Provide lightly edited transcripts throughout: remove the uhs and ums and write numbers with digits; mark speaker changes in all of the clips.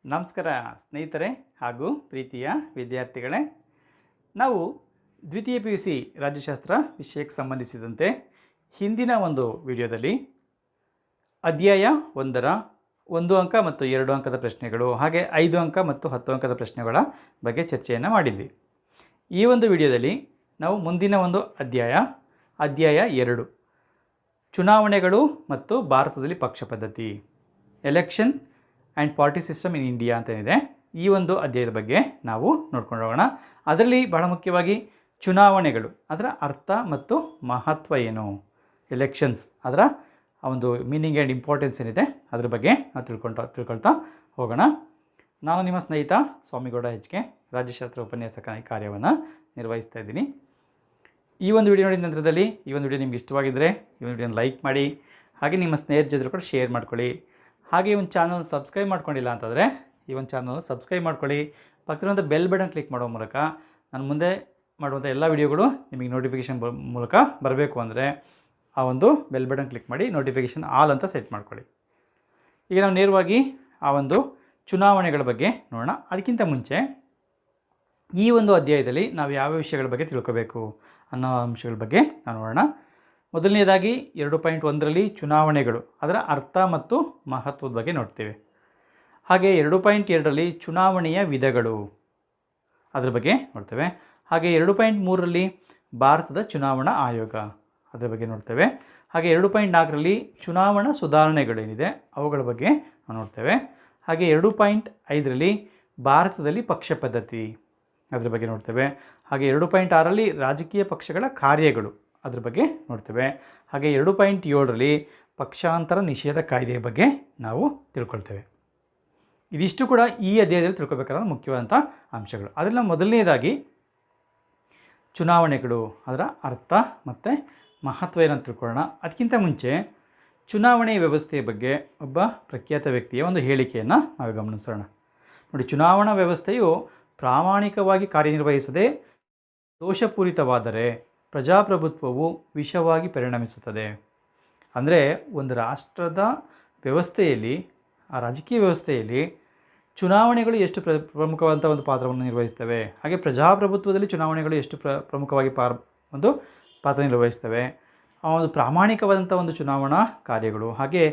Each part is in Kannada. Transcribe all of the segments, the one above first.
Speaker 1: ನಮಸ್ಕಾರ ಸ್ನೇಹಿತರೆ ಹಾಗೂ ಪ್ರೀತಿಯ ವಿದ್ಯಾರ್ಥಿಗಳೇ. ನಾವು ದ್ವಿತೀಯ PUC ರಾಜ್ಯಶಾಸ್ತ್ರ ವಿಷಯಕ್ಕೆ ಸಂಬಂಧಿಸಿದಂತೆ ಹಿಂದಿನ ಒಂದು ವಿಡಿಯೋದಲ್ಲಿ ಅಧ್ಯಾಯ 1ರ 1 ಅಂಕ ಮತ್ತು 2 ಅಂಕದ ಪ್ರಶ್ನೆಗಳು ಹಾಗೆ 5 ಅಂಕ ಮತ್ತು 10 ಅಂಕದ ಪ್ರಶ್ನೆಗಳ ಬಗ್ಗೆ ಚರ್ಚೆಯನ್ನು ಮಾಡಿದ್ವಿ. ಈ ಒಂದು ವಿಡಿಯೋದಲ್ಲಿ ನಾವು ಮುಂದಿನ ಒಂದು ಅಧ್ಯಾಯ 2 ಚುನಾವಣೆಗಳು ಮತ್ತು ಭಾರತದಲ್ಲಿ ಪಕ್ಷ ಪದ್ಧತಿ, election and party system in India ಅಂತೇನಿದೆ, ಈ ಒಂದು ಅಧ್ಯಾಯದ ಬಗ್ಗೆ ನಾವು ನೋಡ್ಕೊಂಡು ಹೋಗೋಣ. ಅದರಲ್ಲಿ ಬಹಳ ಮುಖ್ಯವಾಗಿ ಚುನಾವಣೆಗಳು, ಅದರ ಅರ್ಥ ಮತ್ತು ಮಹತ್ವ ಏನು, ಎಲೆಕ್ಷನ್ಸ್ ಅದರ ಒಂದು ಮೀನಿಂಗ್ ಆ್ಯಂಡ್ ಇಂಪಾರ್ಟೆನ್ಸ್ ಏನಿದೆ ಅದ್ರ ಬಗ್ಗೆ ನಾವು ತಿಳ್ಕೊಳ್ತಾ ಹೋಗೋಣ. ನಾನು ನಿಮ್ಮ ಸ್ನೇಹಿತ ಸ್ವಾಮಿಗೌಡ HK, ರಾಜ್ಯಶಾಸ್ತ್ರ ಉಪನ್ಯಾಸಕನಾಗಿ ಕಾರ್ಯವನ್ನು ನಿರ್ವಹಿಸ್ತಾ ಇದ್ದೀನಿ. ಈ ಒಂದು ವಿಡಿಯೋ ನೋಡಿದ ನಂತರದಲ್ಲಿ ಈ ಒಂದು ವಿಡಿಯೋ ನಿಮ್ಗೆ ಇಷ್ಟವಾಗಿದ್ದರೆ ಈ ಒಂದು ವಿಡಿಯೋನ ಲೈಕ್ ಮಾಡಿ, ಹಾಗೆ ನಿಮ್ಮ ಸ್ನೇಹಿತರ ಜೊತೆ ಕೂಡ ಶೇರ್ ಮಾಡ್ಕೊಳ್ಳಿ. ಹಾಗೆ ಈ ಒಂದು ಚಾನಲ್ ಸಬ್ಸ್ಕ್ರೈಬ್ ಮಾಡ್ಕೊಂಡಿಲ್ಲ ಅಂತಂದರೆ ಈ ಒಂದು ಚಾನಲ್ ಸಬ್ಸ್ಕ್ರೈಬ್ ಮಾಡ್ಕೊಳ್ಳಿ. ಪಕ್ಕದ ಬೆಲ್ ಬಟನ್ ಕ್ಲಿಕ್ ಮಾಡೋ ಮೂಲಕ ನಾನು ಮುಂದೆ ಮಾಡುವಂಥ ಎಲ್ಲ ವಿಡಿಯೋಗಳು ನಿಮಗೆ ನೋಟಿಫಿಕೇಷನ್ ಮೂಲಕ ಬರಬೇಕು ಅಂದರೆ ಆ ಒಂದು ಬೆಲ್ ಬಟನ್ ಕ್ಲಿಕ್ ಮಾಡಿ ನೋಟಿಫಿಕೇಷನ್ ಆಲ್ ಅಂತ ಸೆಟ್ ಮಾಡ್ಕೊಳ್ಳಿ. ಈಗ ನಾವು ನೇರವಾಗಿ ಆ ಒಂದು ಚುನಾವಣೆಗಳ ಬಗ್ಗೆ ನೋಡೋಣ. ಅದಕ್ಕಿಂತ ಮುಂಚೆ ಈ ಒಂದು ಅಧ್ಯಾಯದಲ್ಲಿ ನಾವು ಯಾವ ವಿಷಯಗಳ ಬಗ್ಗೆ ತಿಳ್ಕೋಬೇಕು ಅನ್ನೋ ಅಂಶಗಳ ಬಗ್ಗೆ ನಾವು ನೋಡೋಣ. ಮೊದಲನೇದಾಗಿ 2.1ರಲ್ಲಿ ಚುನಾವಣೆಗಳು, ಅದರ ಅರ್ಥ ಮತ್ತು ಮಹತ್ವದ ಬಗ್ಗೆ ನೋಡ್ತೇವೆ. ಹಾಗೆ 2.2ರಲ್ಲಿ ಚುನಾವಣೆಯ ವಿಧಗಳು, ಅದರ ಬಗ್ಗೆ ನೋಡ್ತೇವೆ. ಹಾಗೆ 2.3ರಲ್ಲಿ ಭಾರತದ ಚುನಾವಣಾ ಆಯೋಗ, ಅದರ ಬಗ್ಗೆ ನೋಡ್ತೇವೆ. ಹಾಗೆ 2.4ರಲ್ಲಿ ಚುನಾವಣಾ ಸುಧಾರಣೆಗಳೇನಿದೆ ಅವುಗಳ ಬಗ್ಗೆ ನಾವು ನೋಡ್ತೇವೆ. ಹಾಗೆ 2.5ರಲ್ಲಿ ಭಾರತದಲ್ಲಿ ಪಕ್ಷ ಪದ್ಧತಿ, ಅದರ ಬಗ್ಗೆ ನೋಡ್ತೇವೆ. ಹಾಗೆ 2.6ರಲ್ಲಿ ರಾಜಕೀಯ ಪಕ್ಷಗಳ ಕಾರ್ಯಗಳು, ಅದ್ರ ಬಗ್ಗೆ ನೋಡ್ತೇವೆ. ಹಾಗೆ 2.7ರಲ್ಲಿ ಪಕ್ಷಾಂತರ ನಿಷೇಧ ಕಾಯ್ದೆಯ ಬಗ್ಗೆ ನಾವು ತಿಳ್ಕೊಳ್ತೇವೆ. ಇದಿಷ್ಟು ಕೂಡ ಈ ಅಧ್ಯಾಯದಲ್ಲಿ ತಿಳ್ಕೊಬೇಕಾದ ಮುಖ್ಯವಾದಂಥ ಅಂಶಗಳು. ಅದರಲ್ಲಿ ಮೊದಲನೇದಾಗಿ ಚುನಾವಣೆಗಳು, ಅದರ ಅರ್ಥ ಮತ್ತು ಮಹತ್ವ ಏನಂತ ತಿಳ್ಕೊಳ್ಳೋಣ. ಅದಕ್ಕಿಂತ ಮುಂಚೆ ಚುನಾವಣೆ ವ್ಯವಸ್ಥೆಯ ಬಗ್ಗೆ ಒಬ್ಬ ಪ್ರಖ್ಯಾತ ವ್ಯಕ್ತಿಯ ಒಂದು ಹೇಳಿಕೆಯನ್ನು ನಾವು ಗಮನಿಸೋಣ. ನೋಡಿ, ಚುನಾವಣಾ ವ್ಯವಸ್ಥೆಯು ಪ್ರಾಮಾಣಿಕವಾಗಿ ಕಾರ್ಯನಿರ್ವಹಿಸದೆ ದೋಷಪೂರಿತವಾದರೆ ಪ್ರಜಾಪ್ರಭುತ್ವವು ವಿಷವಾಗಿ ಪರಿಣಮಿಸುತ್ತದೆ. ಅಂದರೆ ಒಂದು ರಾಷ್ಟ್ರದ ವ್ಯವಸ್ಥೆಯಲ್ಲಿ, ಆ ರಾಜಕೀಯ ವ್ಯವಸ್ಥೆಯಲ್ಲಿ ಚುನಾವಣೆಗಳು ಎಷ್ಟು ಪ್ರಮುಖವಾದಂಥ ಒಂದು ಪಾತ್ರವನ್ನು ನಿರ್ವಹಿಸ್ತವೆ, ಹಾಗೆ ಪ್ರಜಾಪ್ರಭುತ್ವದಲ್ಲಿ ಚುನಾವಣೆಗಳು ಎಷ್ಟು ಪ್ರಮುಖವಾಗಿ ಒಂದು ಪಾತ್ರ ನಿರ್ವಹಿಸ್ತವೆ. ಆ ಒಂದು ಪ್ರಾಮಾಣಿಕವಾದಂಥ ಒಂದು ಚುನಾವಣಾ ಕಾರ್ಯಗಳು, ಹಾಗೆ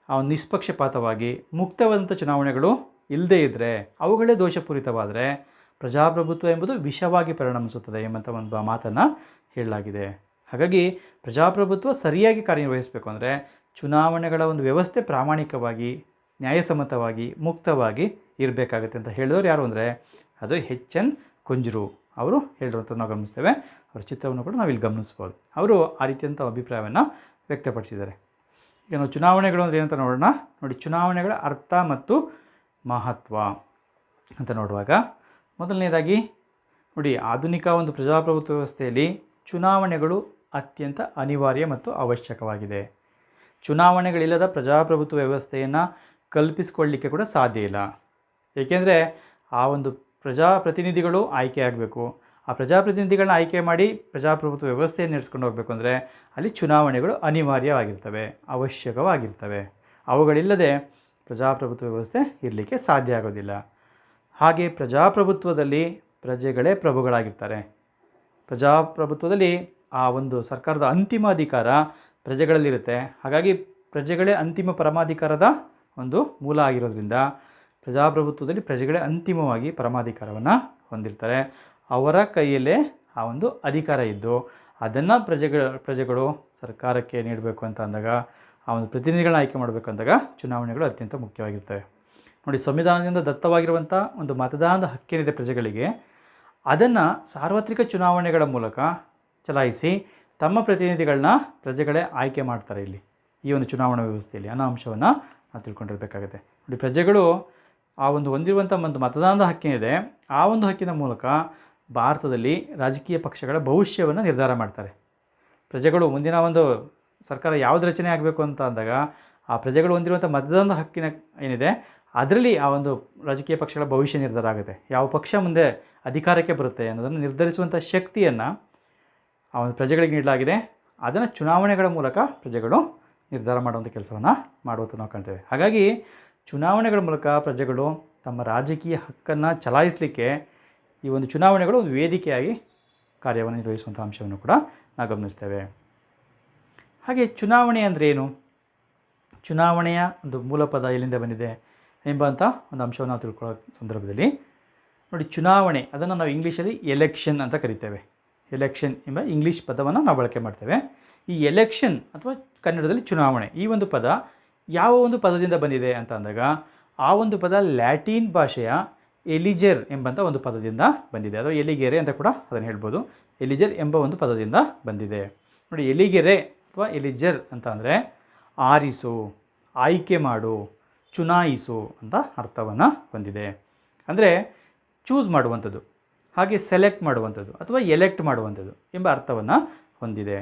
Speaker 1: ಆ ಒಂದು ನಿಷ್ಪಕ್ಷಪಾತವಾಗಿ ಮುಕ್ತವಾದಂಥ ಚುನಾವಣೆಗಳು ಇಲ್ಲದೇ ಇದ್ದರೆ, ಅವುಗಳೇ ದೋಷಪೂರಿತವಾದರೆ ಪ್ರಜಾಪ್ರಭುತ್ವ ಎಂಬುದು ವಿಷವಾಗಿ ಪರಿಣಮಿಸುತ್ತದೆ ಎಂಬಂಥ ಒಂದು ಮಾತನ್ನು ಹೇಳಲಾಗಿದೆ. ಹಾಗಾಗಿ ಪ್ರಜಾಪ್ರಭುತ್ವ ಸರಿಯಾಗಿ ಕಾರ್ಯನಿರ್ವಹಿಸಬೇಕು ಅಂದರೆ ಚುನಾವಣೆಗಳ ಒಂದು ವ್ಯವಸ್ಥೆ ಪ್ರಾಮಾಣಿಕವಾಗಿ, ನ್ಯಾಯಸಮ್ಮತವಾಗಿ, ಮುಕ್ತವಾಗಿ ಇರಬೇಕಾಗುತ್ತೆ ಅಂತ ಹೇಳಿದವರು ಯಾರು ಅಂದರೆ ಅದು HN ಕುಂಜರು ಅವರು ಹೇಳಿರುವಂಥದ್ದು ನಾವು ಗಮನಿಸ್ತೇವೆ. ಅವರ ಚಿತ್ರವನ್ನು ಕೂಡ ನಾವು ಇಲ್ಲಿ ಗಮನಿಸ್ಬೋದು. ಅವರು ಆ ರೀತಿಯಂಥ ಅಭಿಪ್ರಾಯವನ್ನು ವ್ಯಕ್ತಪಡಿಸಿದ್ದಾರೆ. ಈಗ ನಾವು ಚುನಾವಣೆಗಳು ಅಂದರೆ ಏನಂತ ನೋಡೋಣ. ನೋಡಿ, ಚುನಾವಣೆಗಳ ಅರ್ಥ ಮತ್ತು ಮಹತ್ವ ಅಂತ ನೋಡುವಾಗ ಮೊದಲನೇದಾಗಿ ನೋಡಿ, ಆಧುನಿಕ ಒಂದು ಪ್ರಜಾಪ್ರಭುತ್ವ ವ್ಯವಸ್ಥೆಯಲ್ಲಿ ಚುನಾವಣೆಗಳು ಅತ್ಯಂತ ಅನಿವಾರ್ಯ ಮತ್ತು ಅವಶ್ಯಕವಾಗಿದೆ. ಚುನಾವಣೆಗಳಿಲ್ಲದ ಪ್ರಜಾಪ್ರಭುತ್ವ ವ್ಯವಸ್ಥೆಯನ್ನು ಕಲ್ಪಿಸಿಕೊಳ್ಳಲಿಕ್ಕೆ ಕೂಡ ಸಾಧ್ಯ ಇಲ್ಲ. ಏಕೆಂದರೆ ಆ ಒಂದು ಪ್ರಜಾಪ್ರತಿನಿಧಿಗಳು ಆಯ್ಕೆ ಆಗಬೇಕು. ಆ ಪ್ರಜಾಪ್ರತಿನಿಧಿಗಳನ್ನ ಆಯ್ಕೆ ಮಾಡಿ ಪ್ರಜಾಪ್ರಭುತ್ವ ವ್ಯವಸ್ಥೆಯನ್ನು ನಡೆಸ್ಕೊಂಡು ಹೋಗಬೇಕು ಅಂದರೆ ಅಲ್ಲಿ ಚುನಾವಣೆಗಳು ಅನಿವಾರ್ಯವಾಗಿರ್ತವೆ, ಅವಶ್ಯಕವಾಗಿರ್ತವೆ. ಅವುಗಳಿಲ್ಲದೆ ಪ್ರಜಾಪ್ರಭುತ್ವ ವ್ಯವಸ್ಥೆ ಇರಲಿಕ್ಕೆ ಸಾಧ್ಯ ಆಗೋದಿಲ್ಲ. ಹಾಗೆ ಪ್ರಜಾಪ್ರಭುತ್ವದಲ್ಲಿ ಪ್ರಜೆಗಳೇ ಪ್ರಭುಗಳಾಗಿರ್ತಾರೆ. ಪ್ರಜಾಪ್ರಭುತ್ವದಲ್ಲಿ ಆ ಒಂದು ಸರ್ಕಾರದ ಅಂತಿಮ ಅಧಿಕಾರ ಪ್ರಜೆಗಳಲ್ಲಿರುತ್ತೆ. ಹಾಗಾಗಿ ಪ್ರಜೆಗಳೇ ಅಂತಿಮ ಪರಮಾಧಿಕಾರದ ಒಂದು ಮೂಲ ಆಗಿರೋದ್ರಿಂದ ಪ್ರಜಾಪ್ರಭುತ್ವದಲ್ಲಿ ಪ್ರಜೆಗಳೇ ಅಂತಿಮವಾಗಿ ಪರಮಾಧಿಕಾರವನ್ನು ಹೊಂದಿರ್ತಾರೆ. ಅವರ ಕೈಯಲ್ಲೇ ಆ ಒಂದು ಅಧಿಕಾರ ಇದ್ದು ಅದನ್ನು ಪ್ರಜೆಗಳು ಸರ್ಕಾರಕ್ಕೆ ನೀಡಬೇಕು ಅಂತ ಅಂದಾಗ, ಆ ಒಂದು ಪ್ರತಿನಿಧಿಗಳನ್ನ ಆಯ್ಕೆ ಮಾಡಬೇಕು ಅಂದಾಗ ಚುನಾವಣೆಗಳು ಅತ್ಯಂತ ಮುಖ್ಯವಾಗಿರ್ತವೆ. ನೋಡಿ, ಸಂವಿಧಾನದಿಂದ ದತ್ತವಾಗಿರುವಂಥ ಒಂದು ಮತದಾನದ ಹಕ್ಕೇನಿದೆ ಪ್ರಜೆಗಳಿಗೆ, ಅದನ್ನು ಸಾರ್ವತ್ರಿಕ ಚುನಾವಣೆಗಳ ಮೂಲಕ ಚಲಾಯಿಸಿ ತಮ್ಮ ಪ್ರತಿನಿಧಿಗಳನ್ನ ಪ್ರಜೆಗಳೇ ಆಯ್ಕೆ ಮಾಡ್ತಾರೆ ಇಲ್ಲಿ ಈ ಒಂದು ಚುನಾವಣಾ ವ್ಯವಸ್ಥೆಯಲ್ಲಿ ಅನ್ನೋ ಅಂಶವನ್ನು ನಾವು ತಿಳ್ಕೊಂಡಿರಬೇಕಾಗುತ್ತೆ. ನೋಡಿ, ಪ್ರಜೆಗಳು ಆ ಒಂದು ಹೊಂದಿರುವಂಥ ಒಂದು ಮತದಾನದ ಹಕ್ಕೇನಿದೆ, ಆ ಒಂದು ಹಕ್ಕಿನ ಮೂಲಕ ಭಾರತದಲ್ಲಿ ರಾಜಕೀಯ ಪಕ್ಷಗಳ ಭವಿಷ್ಯವನ್ನು ನಿರ್ಧಾರ ಮಾಡ್ತಾರೆ. ಪ್ರಜೆಗಳು ಮುಂದಿನ ಒಂದು ಸರ್ಕಾರ ಯಾವುದು ರಚನೆ ಆಗಬೇಕು ಅಂತ ಅಂದಾಗ ಆ ಪ್ರಜೆಗಳು ಹೊಂದಿರುವಂಥ ಮತದಾನದ ಹಕ್ಕಿನ ಏನಿದೆ ಅದರಲ್ಲಿ ಆ ಒಂದು ರಾಜಕೀಯ ಪಕ್ಷಗಳ ಭವಿಷ್ಯ ನಿರ್ಧಾರ ಆಗುತ್ತೆ. ಯಾವ ಪಕ್ಷ ಮುಂದೆ ಅಧಿಕಾರಕ್ಕೆ ಬರುತ್ತೆ ಅನ್ನೋದನ್ನು ನಿರ್ಧರಿಸುವಂಥ ಶಕ್ತಿಯನ್ನು ಆ ಒಂದು ಪ್ರಜೆಗಳಿಗೆ ನೀಡಲಾಗಿದೆ. ಅದನ್ನು ಚುನಾವಣೆಗಳ ಮೂಲಕ ಪ್ರಜೆಗಳು ನಿರ್ಧಾರ ಮಾಡುವಂಥ ಕೆಲಸವನ್ನು ಮಾಡುವಂಥ ನಾವು ಕಾಣ್ತೇವೆ. ಹಾಗಾಗಿ ಚುನಾವಣೆಗಳ ಮೂಲಕ ಪ್ರಜೆಗಳು ತಮ್ಮ ರಾಜಕೀಯ ಹಕ್ಕನ್ನು ಚಲಾಯಿಸಲಿಕ್ಕೆ ಈ ಒಂದು ಚುನಾವಣೆಗಳು ಒಂದು ವೇದಿಕೆಯಾಗಿ ಕಾರ್ಯವನ್ನು ನಿರ್ವಹಿಸುವಂಥ ಅಂಶವನ್ನು ಕೂಡ ನಾವು ಗಮನಿಸ್ತೇವೆ. ಹಾಗೆ ಚುನಾವಣೆ ಅಂದರೆ ಏನು, ಚುನಾವಣೆಯ ಒಂದು ಮೂಲ ಪದ ಎಲ್ಲಿಂದ ಬಂದಿದೆ ಎಂಬಂಥ ಒಂದು ಅಂಶವನ್ನು ನಾವು ತಿಳ್ಕೊಳ್ಳೋ ಸಂದರ್ಭದಲ್ಲಿ ನೋಡಿ, ಚುನಾವಣೆ ಅದನ್ನು ನಾವು ಇಂಗ್ಲೀಷಲ್ಲಿ ಎಲೆಕ್ಷನ್ ಅಂತ ಕರಿತೇವೆ. ಎಲೆಕ್ಷನ್ ಎಂಬ ಇಂಗ್ಲೀಷ್ ಪದವನ್ನು ನಾವು ಬಳಕೆ ಮಾಡ್ತೇವೆ. ಈ ಎಲೆಕ್ಷನ್ ಅಥವಾ ಕನ್ನಡದಲ್ಲಿ ಚುನಾವಣೆ ಈ ಒಂದು ಪದ ಯಾವ ಒಂದು ಪದದಿಂದ ಬಂದಿದೆ ಅಂತ ಅಂದಾಗ ಆ ಒಂದು ಪದ ಲ್ಯಾಟಿನ್ ಭಾಷೆಯ ಎಲಿಜರ್ ಎಂಬಂಥ ಒಂದು ಪದದಿಂದ ಬಂದಿದೆ. ಅಥವಾ ಎಲಿಗೆರೆ ಅಂತ ಕೂಡ ಅದನ್ನು ಹೇಳ್ಬೋದು. ಎಲಿಜರ್ ಎಂಬ ಒಂದು ಪದದಿಂದ ಬಂದಿದೆ. ನೋಡಿ, ಎಲಿಗೆರೆ ಅಥವಾ ಎಲಿಜರ್ ಅಂತ ಅಂದರೆ ಆರಿಸು, ಆಯ್ಕೆ ಮಾಡು, ಚುನಾಯಿಸು ಅಂತ ಅರ್ಥವನ್ನು ಹೊಂದಿದೆ. ಅಂದರೆ ಚೂಸ್ ಮಾಡುವಂಥದ್ದು, ಹಾಗೆ ಸೆಲೆಕ್ಟ್ ಮಾಡುವಂಥದ್ದು ಅಥವಾ ಎಲೆಕ್ಟ್ ಮಾಡುವಂಥದ್ದು ಎಂಬ ಅರ್ಥವನ್ನು ಹೊಂದಿದೆ.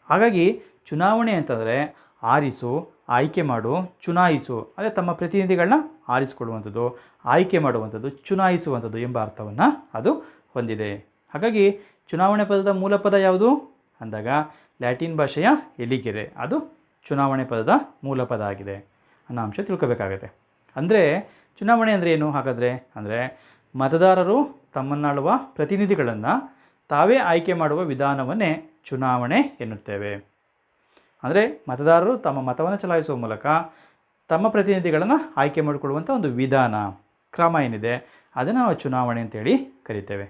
Speaker 1: ಹಾಗಾಗಿ ಚುನಾವಣೆ ಅಂತಂದರೆ ಆರಿಸು, ಆಯ್ಕೆ ಮಾಡು, ಚುನಾಯಿಸು, ಅಂದರೆ ತಮ್ಮ ಪ್ರತಿನಿಧಿಗಳನ್ನ ಆರಿಸಿಕೊಳ್ಳುವಂಥದ್ದು, ಆಯ್ಕೆ ಮಾಡುವಂಥದ್ದು, ಚುನಾಯಿಸುವಂಥದ್ದು ಎಂಬ ಅರ್ಥವನ್ನು ಅದು ಹೊಂದಿದೆ. ಹಾಗಾಗಿ ಚುನಾವಣೆ ಪದದ ಮೂಲ ಪದ ಯಾವುದು ಅಂದಾಗ ಲ್ಯಾಟಿನ್ ಭಾಷೆಯ ಎಲಿಗೆರೆ, ಅದು ಚುನಾವಣೆ ಪದದ ಮೂಲ ಪದ ಆಗಿದೆ ಅನ್ನೋ ಅಂಶ ತಿಳ್ಕೋಬೇಕಾಗತ್ತೆ. ಅಂದರೆ ಚುನಾವಣೆ ಅಂದರೆ ಏನು ಹಾಗಾದರೆ ಅಂದರೆ ಮತದಾರರು ತಮ್ಮನ್ನಾಳುವ ಪ್ರತಿನಿಧಿಗಳನ್ನು ತಾವೇ ಆಯ್ಕೆ ಮಾಡುವ ವಿಧಾನವನ್ನೇ ಚುನಾವಣೆ ಎನ್ನುತ್ತೇವೆ. ಅಂದರೆ ಮತದಾರರು ತಮ್ಮ ಮತವನ್ನು ಚಲಾಯಿಸುವ ಮೂಲಕ ತಮ್ಮ ಪ್ರತಿನಿಧಿಗಳನ್ನು ಆಯ್ಕೆ ಮಾಡಿಕೊಳ್ಳುವಂಥ ಒಂದು ವಿಧಾನ, ಕ್ರಮ ಏನಿದೆ ಅದನ್ನು ನಾವು ಚುನಾವಣೆ ಅಂತೇಳಿ ಕರಿತೇವೆ.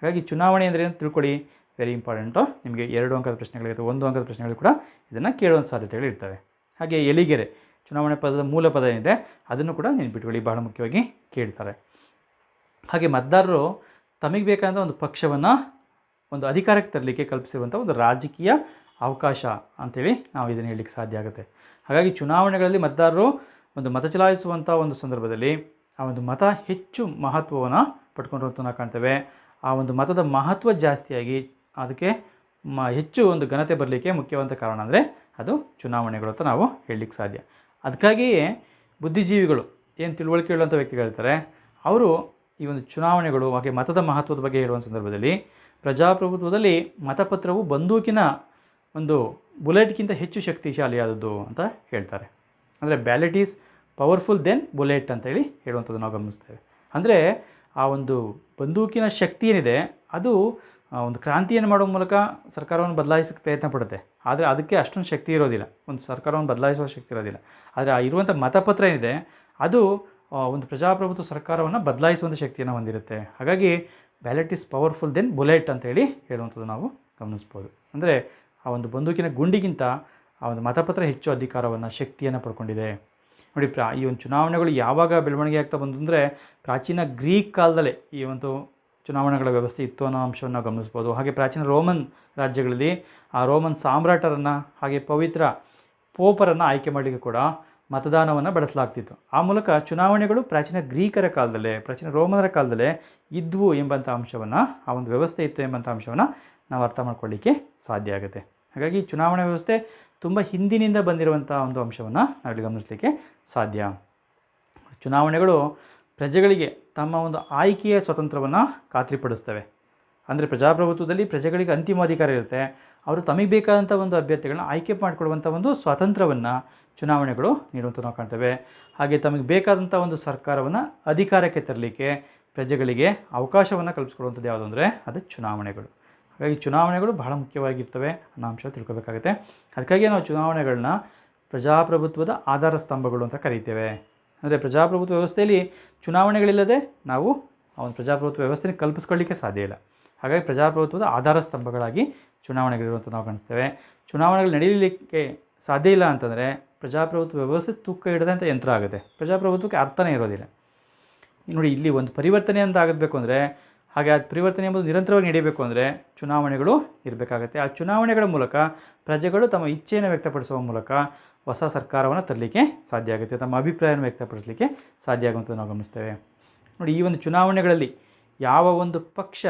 Speaker 1: ಹಾಗಾಗಿ ಚುನಾವಣೆ ಅಂದರೆ ಏನು ತಿಳ್ಕೊಳ್ಳಿ, ವೆರಿ ಇಂಪಾರ್ಟೆಂಟು. ನಿಮಗೆ 2 ಅಂಕದ ಪ್ರಶ್ನೆಗಳಿರುತ್ತೆ, 1 ಅಂಕದ ಪ್ರಶ್ನೆಗಳು ಕೂಡ ಇದನ್ನು ಕೇಳುವಂಥ ಸಾಧ್ಯತೆಗಳು ಇರ್ತವೆ. ಹಾಗೆ ಎಲಿಗೆರೆ ಚುನಾವಣೆ ಪದದ ಮೂಲ ಪದ ಏನಿದೆ ಅದನ್ನು ಕೂಡ ನೆನ್ಪಿಟ್ಕೊಳ್ಳಿ, ಬಹಳ ಮುಖ್ಯವಾಗಿ ಕೇಳ್ತಾರೆ. ಹಾಗೆ ಮತದಾರರು ತಮಗೆ ಬೇಕಾದ ಒಂದು ಪಕ್ಷವನ್ನು ಒಂದು ಅಧಿಕಾರಕ್ಕೆ ತರಲಿಕ್ಕೆ ಕಲ್ಪಿಸಿರುವಂಥ ಒಂದು ರಾಜಕೀಯ ಅವಕಾಶ ಅಂಥೇಳಿ ನಾವು ಇದನ್ನು ಹೇಳಲಿಕ್ಕೆ ಸಾಧ್ಯ ಆಗುತ್ತೆ. ಹಾಗಾಗಿ ಚುನಾವಣೆಗಳಲ್ಲಿ ಮತದಾರರು ಒಂದು ಮತ ಚಲಾಯಿಸುವಂಥ ಒಂದು ಸಂದರ್ಭದಲ್ಲಿ ಆ ಒಂದು ಮತ ಹೆಚ್ಚು ಮಹತ್ವವನ್ನು ಪಡ್ಕೊಂಡಿರುವಂಥ ನಾವು ಕಾಣ್ತೇವೆ. ಆ ಒಂದು ಮತದ ಮಹತ್ವ ಜಾಸ್ತಿಯಾಗಿ ಅದಕ್ಕೆ ಹೆಚ್ಚು ಒಂದು ಘನತೆ ಬರಲಿಕ್ಕೆ ಮುಖ್ಯವಾದ ಕಾರಣ ಅಂದರೆ ಅದು ಚುನಾವಣೆಗಳು ಅಂತ ನಾವು ಹೇಳಲಿಕ್ಕೆ ಸಾಧ್ಯ. ಅದಕ್ಕಾಗಿಯೇ ಬುದ್ಧಿಜೀವಿಗಳು ಏನು ತಿಳುವಳಿಕೆ ಹೇಳುವಂಥ ವ್ಯಕ್ತಿಗಳಿರ್ತಾರೆ, ಅವರು ಈ ಒಂದು ಚುನಾವಣೆಗಳು ಹಾಗೆ ಮತದ ಮಹತ್ವದ ಬಗ್ಗೆ ಹೇಳುವ ಸಂದರ್ಭದಲ್ಲಿ ಪ್ರಜಾಪ್ರಭುತ್ವದಲ್ಲಿ ಮತಪತ್ರವು ಬಂದೂಕಿನ ಒಂದು ಬುಲೆಟ್ಗಿಂತ ಹೆಚ್ಚು ಶಕ್ತಿಶಾಲಿಯಾದದ್ದು ಅಂತ ಹೇಳ್ತಾರೆ. ಅಂದರೆ ballot is powerful then bullet ಅಂತೇಳಿ ಹೇಳುವಂಥದ್ದು ನಾವು ಗಮನಿಸ್ತೇವೆ. ಅಂದರೆ ಆ ಒಂದು ಬಂದೂಕಿನ ಶಕ್ತಿ ಏನಿದೆ ಅದು ಒಂದು ಕ್ರಾಂತಿಯನ್ನು ಮಾಡುವ ಮೂಲಕ ಸರ್ಕಾರವನ್ನು ಬದಲಾಯಿಸೋಕ್ಕೆ ಪ್ರಯತ್ನ ಪಡುತ್ತೆ. ಆದರೆ ಅದಕ್ಕೆ ಅಷ್ಟೊಂದು ಶಕ್ತಿ ಇರೋದಿಲ್ಲ, ಒಂದು ಸರ್ಕಾರವನ್ನು ಬದಲಾಯಿಸುವ ಶಕ್ತಿ ಇರೋದಿಲ್ಲ. ಆದರೆ ಆ ಇರುವಂಥ ಮತಪತ್ರ ಏನಿದೆ ಅದು ಒಂದು ಪ್ರಜಾಪ್ರಭುತ್ವ ಸರ್ಕಾರವನ್ನು ಬದಲಾಯಿಸುವಂಥ ಶಕ್ತಿಯನ್ನು ಹೊಂದಿರುತ್ತೆ. ಹಾಗಾಗಿ ballot is powerful then bullet ಅಂತೇಳಿ ಹೇಳುವಂಥದ್ದು ನಾವು ಗಮನಿಸ್ಬೋದು. ಅಂದರೆ ಆ ಒಂದು ಬಂದೂಕಿನ ಗುಂಡಿಗಿಂತ ಆ ಒಂದು ಮತಪತ್ರ ಹೆಚ್ಚು ಅಧಿಕಾರವನ್ನು, ಶಕ್ತಿಯನ್ನು ಪಡ್ಕೊಂಡಿದೆ. ನೋಡಿ, ಈ ಒಂದು ಚುನಾವಣೆಗಳು ಯಾವಾಗ ಬೆಳವಣಿಗೆ ಆಗ್ತಾ ಬಂದು ಅಂದರೆ ಪ್ರಾಚೀನ ಗ್ರೀಕ್ ಕಾಲದಲ್ಲೇ ಈ ಒಂದು ಚುನಾವಣೆಗಳ ವ್ಯವಸ್ಥೆ ಇತ್ತು ಅನ್ನೋ ಅಂಶವನ್ನು ನಾವು ಗಮನಿಸ್ಬೋದು. ಹಾಗೆ ಪ್ರಾಚೀನ ರೋಮನ್ ರಾಜ್ಯಗಳಲ್ಲಿ ಆ ರೋಮನ್ ಸಾಮ್ರಾಟರನ್ನು ಹಾಗೆ ಪವಿತ್ರ ಪೋಪರನ್ನು ಆಯ್ಕೆ ಮಾಡಲಿಕ್ಕೆ ಕೂಡ ಮತದಾನವನ್ನು ಬಳಸಲಾಗ್ತಿತ್ತು. ಆ ಮೂಲಕ ಚುನಾವಣೆಗಳು ಪ್ರಾಚೀನ ಗ್ರೀಕರ ಕಾಲದಲ್ಲೇ, ಪ್ರಾಚೀನ ರೋಮನರ ಕಾಲದಲ್ಲೇ ಇದ್ವು ಎಂಬಂಥ ಅಂಶವನ್ನು, ಆ ಒಂದು ವ್ಯವಸ್ಥೆ ಇತ್ತು ಎಂಬಂಥ ಅಂಶವನ್ನು ನಾವು ಅರ್ಥ ಮಾಡ್ಕೊಳ್ಳಿಕ್ಕೆ ಸಾಧ್ಯ ಆಗುತ್ತೆ. ಹಾಗಾಗಿ ಚುನಾವಣಾ ವ್ಯವಸ್ಥೆ ತುಂಬ ಹಿಂದಿನಿಂದ ಬಂದಿರುವಂಥ ಒಂದು ಅಂಶವನ್ನು ನಾವಿಲ್ಲಿ ಗಮನಿಸಲಿಕ್ಕೆ ಸಾಧ್ಯ. ಚುನಾವಣೆಗಳು ಪ್ರಜೆಗಳಿಗೆ ತಮ್ಮ ಒಂದು ಆಯ್ಕೆಯ ಸ್ವಾತಂತ್ರ್ಯವನ್ನು ಖಾತ್ರಿಪಡಿಸ್ತವೆ. ಅಂದರೆ ಪ್ರಜಾಪ್ರಭುತ್ವದಲ್ಲಿ ಪ್ರಜೆಗಳಿಗೆ ಅಂತಿಮ ಅಧಿಕಾರ ಇರುತ್ತೆ. ಅವರು ತಮಗೆ ಬೇಕಾದಂಥ ಒಂದು ಅಭ್ಯರ್ಥಿಗಳನ್ನ ಆಯ್ಕೆ ಮಾಡಿಕೊಳ್ಳುವಂಥ ಒಂದು ಸ್ವಾತಂತ್ರ್ಯವನ್ನು ಚುನಾವಣೆಗಳು ನೀಡುವಂಥ ನಾವು ಕಾಣ್ತೇವೆ. ಹಾಗೆ ತಮಗೆ ಬೇಕಾದಂಥ ಒಂದು ಸರ್ಕಾರವನ್ನು ಅಧಿಕಾರಕ್ಕೆ ತರಲಿಕ್ಕೆ ಪ್ರಜೆಗಳಿಗೆ ಅವಕಾಶವನ್ನು ಕಲ್ಪಿಸ್ಕೊಡುವಂಥದ್ದು ಯಾವುದು ಅಂದರೆ ಅದು ಚುನಾವಣೆಗಳು. ಹಾಗಾಗಿ ಚುನಾವಣೆಗಳು ಬಹಳ ಮುಖ್ಯವಾಗಿರ್ತವೆ ಅನ್ನೋ ಅಂಶ ತಿಳ್ಕೊಬೇಕಾಗುತ್ತೆ. ಅದಕ್ಕಾಗಿ ನಾವು ಚುನಾವಣೆಗಳನ್ನ ಪ್ರಜಾಪ್ರಭುತ್ವದ ಆಧಾರ ಸ್ತಂಭಗಳು ಅಂತ ಕರೀತೇವೆ. ಅಂದರೆ ಪ್ರಜಾಪ್ರಭುತ್ವ ವ್ಯವಸ್ಥೆಯಲ್ಲಿ ಚುನಾವಣೆಗಳಿಲ್ಲದೆ ನಾವು ಆ ಒಂದು ಪ್ರಜಾಪ್ರಭುತ್ವ ವ್ಯವಸ್ಥೆನ ಕಲ್ಪಿಸ್ಕೊಳ್ಳಿಕ್ಕೆ ಸಾಧ್ಯ ಇಲ್ಲ. ಹಾಗಾಗಿ ಪ್ರಜಾಪ್ರಭುತ್ವದ ಆಧಾರ ಸ್ತಂಭಗಳಾಗಿ ಚುನಾವಣೆಗಳಿರುವಂಥ ನಾವು ಕಾಣಿಸ್ತೇವೆ. ಚುನಾವಣೆಗಳು ನಡೀಲಿಕ್ಕೆ ಸಾಧ್ಯ ಇಲ್ಲ ಅಂತಂದರೆ ಪ್ರಜಾಪ್ರಭುತ್ವ ವ್ಯವಸ್ಥೆ ತೂಕ ಹಿಡಿದಂಥ ಯಂತ್ರ ಆಗುತ್ತೆ. ಪ್ರಜಾಪ್ರಭುತ್ವಕ್ಕೆ ಅರ್ಥನೇ ಇರೋದಿಲ್ಲ. ನೋಡಿ, ಇಲ್ಲಿ ಒಂದು ಪರಿವರ್ತನೆ ಅಂತ ಆಗಬೇಕು ಅಂದರೆ, ಹಾಗೆ ಆ ಪರಿವರ್ತನೆ ಎಂಬುದು ನಿರಂತರವಾಗಿ ನಡೀಬೇಕು ಅಂದರೆ ಚುನಾವಣೆಗಳು ಇರಬೇಕಾಗತ್ತೆ. ಆ ಚುನಾವಣೆಗಳ ಮೂಲಕ ಪ್ರಜೆಗಳು ತಮ್ಮ ಇಚ್ಛೆಯನ್ನು ವ್ಯಕ್ತಪಡಿಸುವ ಮೂಲಕ ಹೊಸ ಸರ್ಕಾರವನ್ನು ತರಲಿಕ್ಕೆ ಸಾಧ್ಯ ಆಗುತ್ತೆ, ತಮ್ಮ ಅಭಿಪ್ರಾಯವನ್ನು ವ್ಯಕ್ತಪಡಿಸಲಿಕ್ಕೆ ಸಾಧ್ಯ ಆಗುವಂಥದ್ದು ನಾವು ಗಮನಿಸ್ತೇವೆ. ನೋಡಿ, ಈ ಒಂದು ಚುನಾವಣೆಗಳಲ್ಲಿ ಯಾವ ಒಂದು ಪಕ್ಷ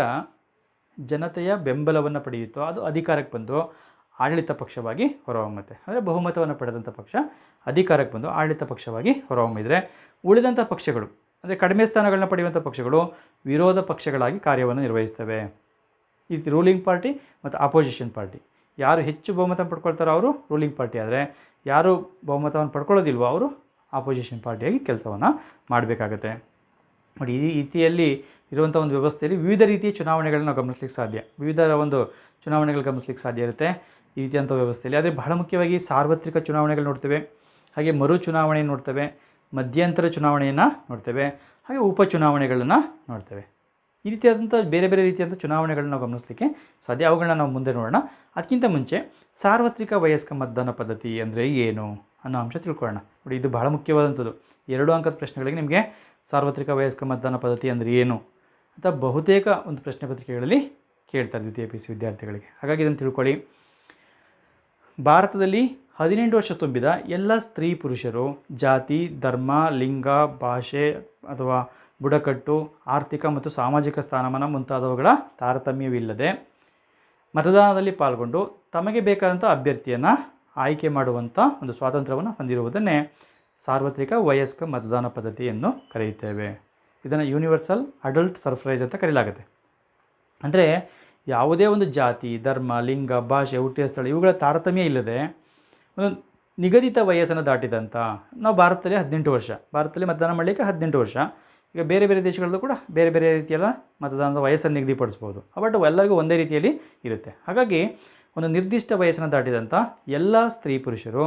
Speaker 1: ಜನತೆಯ ಬೆಂಬಲವನ್ನು ಪಡೆಯುತ್ತೋ ಅದು ಅಧಿಕಾರಕ್ಕೆ ಬಂದು ಆಡಳಿತ ಪಕ್ಷವಾಗಿ ಹೊರಹೊಮ್ಮುತ್ತೆ. ಅಂದರೆ ಬಹುಮತವನ್ನು ಪಡೆದಂಥ ಪಕ್ಷ ಅಧಿಕಾರಕ್ಕೆ ಬಂದು ಆಡಳಿತ ಪಕ್ಷವಾಗಿ ಹೊರಹೊಮ್ಮಿದರೆ, ಉಳಿದಂಥ ಪಕ್ಷಗಳು ಅಂದರೆ ಕಡಿಮೆ ಸ್ಥಾನಗಳನ್ನ ಪಡೆಯುವಂಥ ಪಕ್ಷಗಳು ವಿರೋಧ ಪಕ್ಷಗಳಾಗಿ ಕಾರ್ಯವನ್ನು ನಿರ್ವಹಿಸ್ತವೆ. ಈ ರೂಲಿಂಗ್ ಪಾರ್ಟಿ ಮತ್ತು ಅಪೋಸಿಷನ್ ಪಾರ್ಟಿ, ಯಾರು ಹೆಚ್ಚು ಬಹುಮತ ಪಡ್ಕೊಳ್ತಾರೋ ಅವರು ರೂಲಿಂಗ್ ಪಾರ್ಟಿ, ಆದರೆ ಯಾರು ಬಹುಮತವನ್ನು ಪಡ್ಕೊಳ್ಳೋದಿಲ್ವೋ ಅವರು ಅಪೋಸಿಷನ್ ಪಾರ್ಟಿಯಾಗಿ ಕೆಲಸವನ್ನು ಮಾಡಬೇಕಾಗತ್ತೆ. ನೋಡಿ ಈ ರೀತಿಯಲ್ಲಿ ಇರುವಂಥ ಒಂದು ವ್ಯವಸ್ಥೆಯಲ್ಲಿ ವಿವಿಧ ರೀತಿಯ ಚುನಾವಣೆಗಳನ್ನ ನಾವು ಗಮನಿಸ್ಲಿಕ್ಕೆ ಸಾಧ್ಯ, ವಿವಿಧ ಒಂದು ಚುನಾವಣೆಗಳು ಗಮನಿಸ್ಲಿಕ್ಕೆ ಸಾಧ್ಯ ಇರುತ್ತೆ ಈ ರೀತಿಯಂಥ ವ್ಯವಸ್ಥೆಯಲ್ಲಿ. ಆದರೆ ಬಹಳ ಮುಖ್ಯವಾಗಿ ಸಾರ್ವತ್ರಿಕ ಚುನಾವಣೆಗಳು ನೋಡ್ತೇವೆ, ಹಾಗೆ ಮರು ಚುನಾವಣೆ ನೋಡ್ತೇವೆ, ಮಧ್ಯಂತರ ಚುನಾವಣೆಯನ್ನು ನೋಡ್ತೇವೆ, ಹಾಗೆ ಉಪಚುನಾವಣೆಗಳನ್ನು ನೋಡ್ತೇವೆ. ಈ ರೀತಿಯಾದಂಥ ಬೇರೆ ಬೇರೆ ರೀತಿಯಾದಂಥ ಚುನಾವಣೆಗಳನ್ನ ನಾವು ಗಮನಿಸಲಿಕ್ಕೆ ಸಾಧ್ಯ, ಅವುಗಳನ್ನ ನಾವು ಮುಂದೆ ನೋಡೋಣ. ಅದಕ್ಕಿಂತ ಮುಂಚೆ ಸಾರ್ವತ್ರಿಕ ವಯಸ್ಕ ಮತದಾನ ಪದ್ಧತಿ ಅಂದರೆ ಏನು ಅನ್ನೋ ಅಂಶ ತಿಳ್ಕೊಳ್ಳೋಣ. ನೋಡಿ ಇದು ಬಹಳ ಮುಖ್ಯವಾದಂಥದ್ದು. 2 ಅಂಕದ ಪ್ರಶ್ನೆಗಳಿಗೆ ನಿಮಗೆ ಸಾರ್ವತ್ರಿಕ ವಯಸ್ಕ ಮತದಾನ ಪದ್ಧತಿ ಅಂದರೆ ಏನು ಅಂತ ಬಹುತೇಕ ಒಂದು ಪ್ರಶ್ನೆ ಪತ್ರಿಕೆಗಳಲ್ಲಿ ಕೇಳ್ತಾರೆ ದ್ವಿತೀಯ PUC ವಿದ್ಯಾರ್ಥಿಗಳಿಗೆ. ಹಾಗಾಗಿ ಇದನ್ನು ತಿಳ್ಕೊಳ್ಳಿ. ಭಾರತದಲ್ಲಿ 18 ವರ್ಷ ತುಂಬಿದ ಎಲ್ಲ ಸ್ತ್ರೀ ಪುರುಷರು ಜಾತಿ, ಧರ್ಮ, ಲಿಂಗ, ಭಾಷೆ ಅಥವಾ ಬುಡಕಟ್ಟು, ಆರ್ಥಿಕ ಮತ್ತು ಸಾಮಾಜಿಕ ಸ್ಥಾನಮಾನ ಮುಂತಾದವುಗಳ ತಾರತಮ್ಯವಿಲ್ಲದೆ ಮತದಾನದಲ್ಲಿ ಪಾಲ್ಗೊಂಡು ತಮಗೆ ಬೇಕಾದಂಥ ಅಭ್ಯರ್ಥಿಯನ್ನು ಆಯ್ಕೆ ಮಾಡುವಂಥ ಒಂದು ಸ್ವಾತಂತ್ರ್ಯವನ್ನು ಹೊಂದಿರುವುದನ್ನೇ ಸಾರ್ವತ್ರಿಕ ವಯಸ್ಕ ಮತದಾನ ಪದ್ಧತಿ ಎಂದು ಕರೆಯುತ್ತೇವೆ. ಇದನ್ನು ಯೂನಿವರ್ಸಲ್ ಅಡಲ್ಟ್ ಸಫ್ರೇಜ್ ಅಂತ ಕರೆಯಲಾಗುತ್ತೆ. ಅಂದರೆ ಯಾವುದೇ ಒಂದು ಜಾತಿ, ಧರ್ಮ, ಲಿಂಗ, ಭಾಷೆ, ಹುಟ್ಟಿದ ಸ್ಥಳ ಇವುಗಳ ತಾರತಮ್ಯ ಇಲ್ಲದೆ ಒಂದು ನಿಗದಿತ ವಯಸ್ಸನ್ನು ದಾಟಿದಂಥ, ನಾವು ಭಾರತದಲ್ಲಿ 18 ವರ್ಷ, ಭಾರತದಲ್ಲಿ ಮತದಾನ ಮಾಡಲಿಕ್ಕೆ 18 ವರ್ಷ. ಈಗ ಬೇರೆ ಬೇರೆ ದೇಶಗಳಲ್ಲೂ ಕೂಡ ಬೇರೆ ಬೇರೆ ರೀತಿಯಲ್ಲ ಮತದಾನದ ವಯಸ್ಸನ್ನು ನಿಗದಿಪಡಿಸ್ಬೋದು, ಬಟ್ ಎಲ್ಲರಿಗೂ ಒಂದೇ ರೀತಿಯಲ್ಲಿ ಇರುತ್ತೆ. ಹಾಗಾಗಿ ಒಂದು ನಿರ್ದಿಷ್ಟ ವಯಸ್ಸನ್ನು ದಾಟಿದಂಥ ಎಲ್ಲ ಸ್ತ್ರೀ ಪುರುಷರು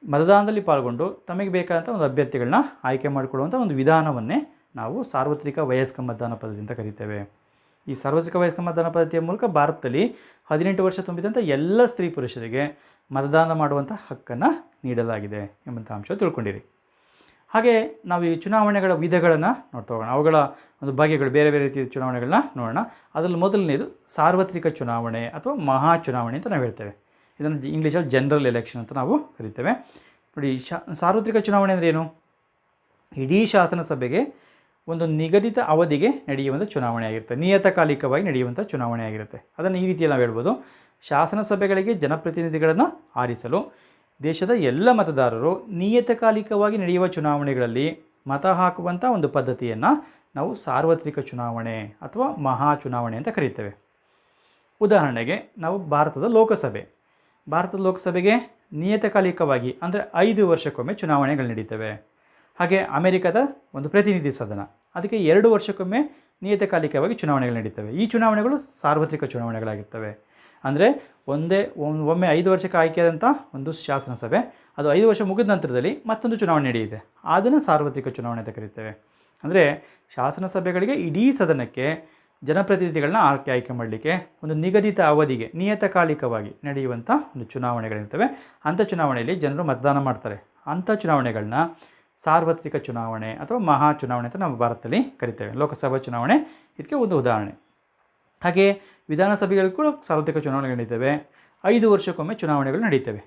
Speaker 1: ಮತದಾನದಲ್ಲಿ ಪಾಲ್ಗೊಂಡು ತಮಗೆ ಬೇಕಾದಂಥ ಒಂದು ಅಭ್ಯರ್ಥಿಗಳನ್ನ ಆಯ್ಕೆ ಮಾಡಿಕೊಳ್ಳುವಂಥ ಒಂದು ವಿಧಾನವನ್ನೇ ನಾವು ಸಾರ್ವತ್ರಿಕ ವಯಸ್ಕ ಮತದಾನ ಪದ್ಧತಿ ಅಂತ ಕರೀತೇವೆ. ಈ ಸಾರ್ವತ್ರಿಕ ವಯಸ್ಕ ಮತದಾನ ಪದ್ಧತಿಯ ಮೂಲಕ ಭಾರತದಲ್ಲಿ 18 ವರ್ಷ ತುಂಬಿದಂಥ ಎಲ್ಲ ಸ್ತ್ರೀ ಪುರುಷರಿಗೆ ಮತದಾನ ಮಾಡುವಂಥ ಹಕ್ಕನ್ನು ನೀಡಲಾಗಿದೆ ಎಂಬಂಥ ಅಂಶ ತಿಳ್ಕೊಂಡಿರಿ. ಹಾಗೆ ನಾವು ಈ ಚುನಾವಣೆಗಳ ವಿಧಗಳನ್ನು ನೋಡ್ತಾ ಹೋಗೋಣ. ಅವುಗಳ ಒಂದು ಬಗೆಗಳು, ಬೇರೆ ಬೇರೆ ರೀತಿಯ ಚುನಾವಣೆಗಳನ್ನ ನೋಡೋಣ. ಅದರಲ್ಲಿ ಮೊದಲನೇದು ಸಾರ್ವತ್ರಿಕ ಚುನಾವಣೆ ಅಥವಾ ಮಹಾ ಚುನಾವಣೆ ಅಂತ ನಾವು ಹೇಳ್ತೇವೆ. ಇದನ್ನು ಇಂಗ್ಲೀಷಲ್ಲಿ ಜನರಲ್ ಎಲೆಕ್ಷನ್ ಅಂತ ನಾವು ಕರಿತೇವೆ. ನೋಡಿ, ಸಾರ್ವತ್ರಿಕ ಚುನಾವಣೆ ಅಂದರೆ ಏನು? ಇಡೀ ಶಾಸನಸಭೆಗೆ ಒಂದು ನಿಗದಿತ ಅವಧಿಗೆ ನಡೆಯುವಂಥ ಚುನಾವಣೆ ಆಗಿರುತ್ತೆ, ನಿಯತಕಾಲಿಕವಾಗಿ ನಡೆಯುವಂಥ ಚುನಾವಣೆ ಆಗಿರುತ್ತೆ. ಅದನ್ನು ಈ ರೀತಿಯಲ್ಲಿ ನಾವು ಹೇಳ್ಬೋದು. ಶಾಸನಸಭೆಗಳಿಗೆ ಜನಪ್ರತಿನಿಧಿಗಳನ್ನು ಆರಿಸಲು ದೇಶದ ಎಲ್ಲ ಮತದಾರರು ನಿಯತಕಾಲಿಕವಾಗಿ ನಡೆಯುವ ಚುನಾವಣೆಗಳಲ್ಲಿ ಮತ ಹಾಕುವಂಥ ಒಂದು ಪದ್ಧತಿಯನ್ನು ನಾವು ಸಾರ್ವತ್ರಿಕ ಚುನಾವಣೆ ಅಥವಾ ಮಹಾ ಚುನಾವಣೆ ಅಂತ ಕರೀತೇವೆ. ಉದಾಹರಣೆಗೆ ನಾವು ಭಾರತದ ಲೋಕಸಭೆಗೆ ನಿಯತಕಾಲಿಕವಾಗಿ ಅಂದರೆ 5 ವರ್ಷಕ್ಕೊಮ್ಮೆ ಚುನಾವಣೆಗಳು ನಡೀತವೆ. ಹಾಗೆ ಅಮೆರಿಕದ ಒಂದು ಪ್ರತಿನಿಧಿ ಸದನ, ಅದಕ್ಕೆ 2 ವರ್ಷಕ್ಕೊಮ್ಮೆ ನಿಯತಕಾಲಿಕವಾಗಿ ಚುನಾವಣೆಗಳು ನಡೀತವೆ. ಈ ಚುನಾವಣೆಗಳು ಸಾರ್ವತ್ರಿಕ ಚುನಾವಣೆಗಳಾಗಿರ್ತವೆ. ಅಂದರೆ ಒಮ್ಮೆ 5 ವರ್ಷಕ್ಕೆ ಆಯ್ಕೆಯಾದಂಥ ಒಂದು ಶಾಸನಸಭೆ, ಅದು 5 ವರ್ಷ ಮುಗಿದ ನಂತರದಲ್ಲಿ ಮತ್ತೊಂದು ಚುನಾವಣೆ ನಡೆಯುತ್ತೆ, ಅದನ್ನು ಸಾರ್ವತ್ರಿಕ ಚುನಾವಣೆ ಅಂತ ಕರೀತೇವೆ. ಅಂದರೆ ಶಾಸನಸಭೆಗಳಿಗೆ ಇಡೀ ಸದನಕ್ಕೆ ಜನಪ್ರತಿನಿಧಿಗಳನ್ನ ಆಯ್ಕೆ ಮಾಡಲಿಕ್ಕೆ ಒಂದು ನಿಗದಿತ ಅವಧಿಗೆ ನಿಯತಕಾಲಿಕವಾಗಿ ನಡೆಯುವಂಥ ಒಂದು ಚುನಾವಣೆಗಳಿರ್ತವೆ. ಅಂಥ ಚುನಾವಣೆಯಲ್ಲಿ ಜನರು ಮತದಾನ ಮಾಡ್ತಾರೆ. ಅಂಥ ಚುನಾವಣೆಗಳನ್ನ ಸಾರ್ವತ್ರಿಕ ಚುನಾವಣೆ ಅಥವಾ ಮಹಾ ಚುನಾವಣೆ ಅಂತ ನಾವು ಭಾರತದಲ್ಲಿ ಕರಿತೇವೆ. ಲೋಕಸಭಾ ಚುನಾವಣೆ ಇದಕ್ಕೆ ಒಂದು ಉದಾಹರಣೆ. ಹಾಗೆ ವಿಧಾನಸಭೆಗಳು ಕೂಡ ಸಾರ್ವತ್ರಿಕ ಚುನಾವಣೆಗಳು ನಡೀತವೆ. 5 ವರ್ಷಕ್ಕೊಮ್ಮೆ ಚುನಾವಣೆಗಳು ನಡೀತವೆ,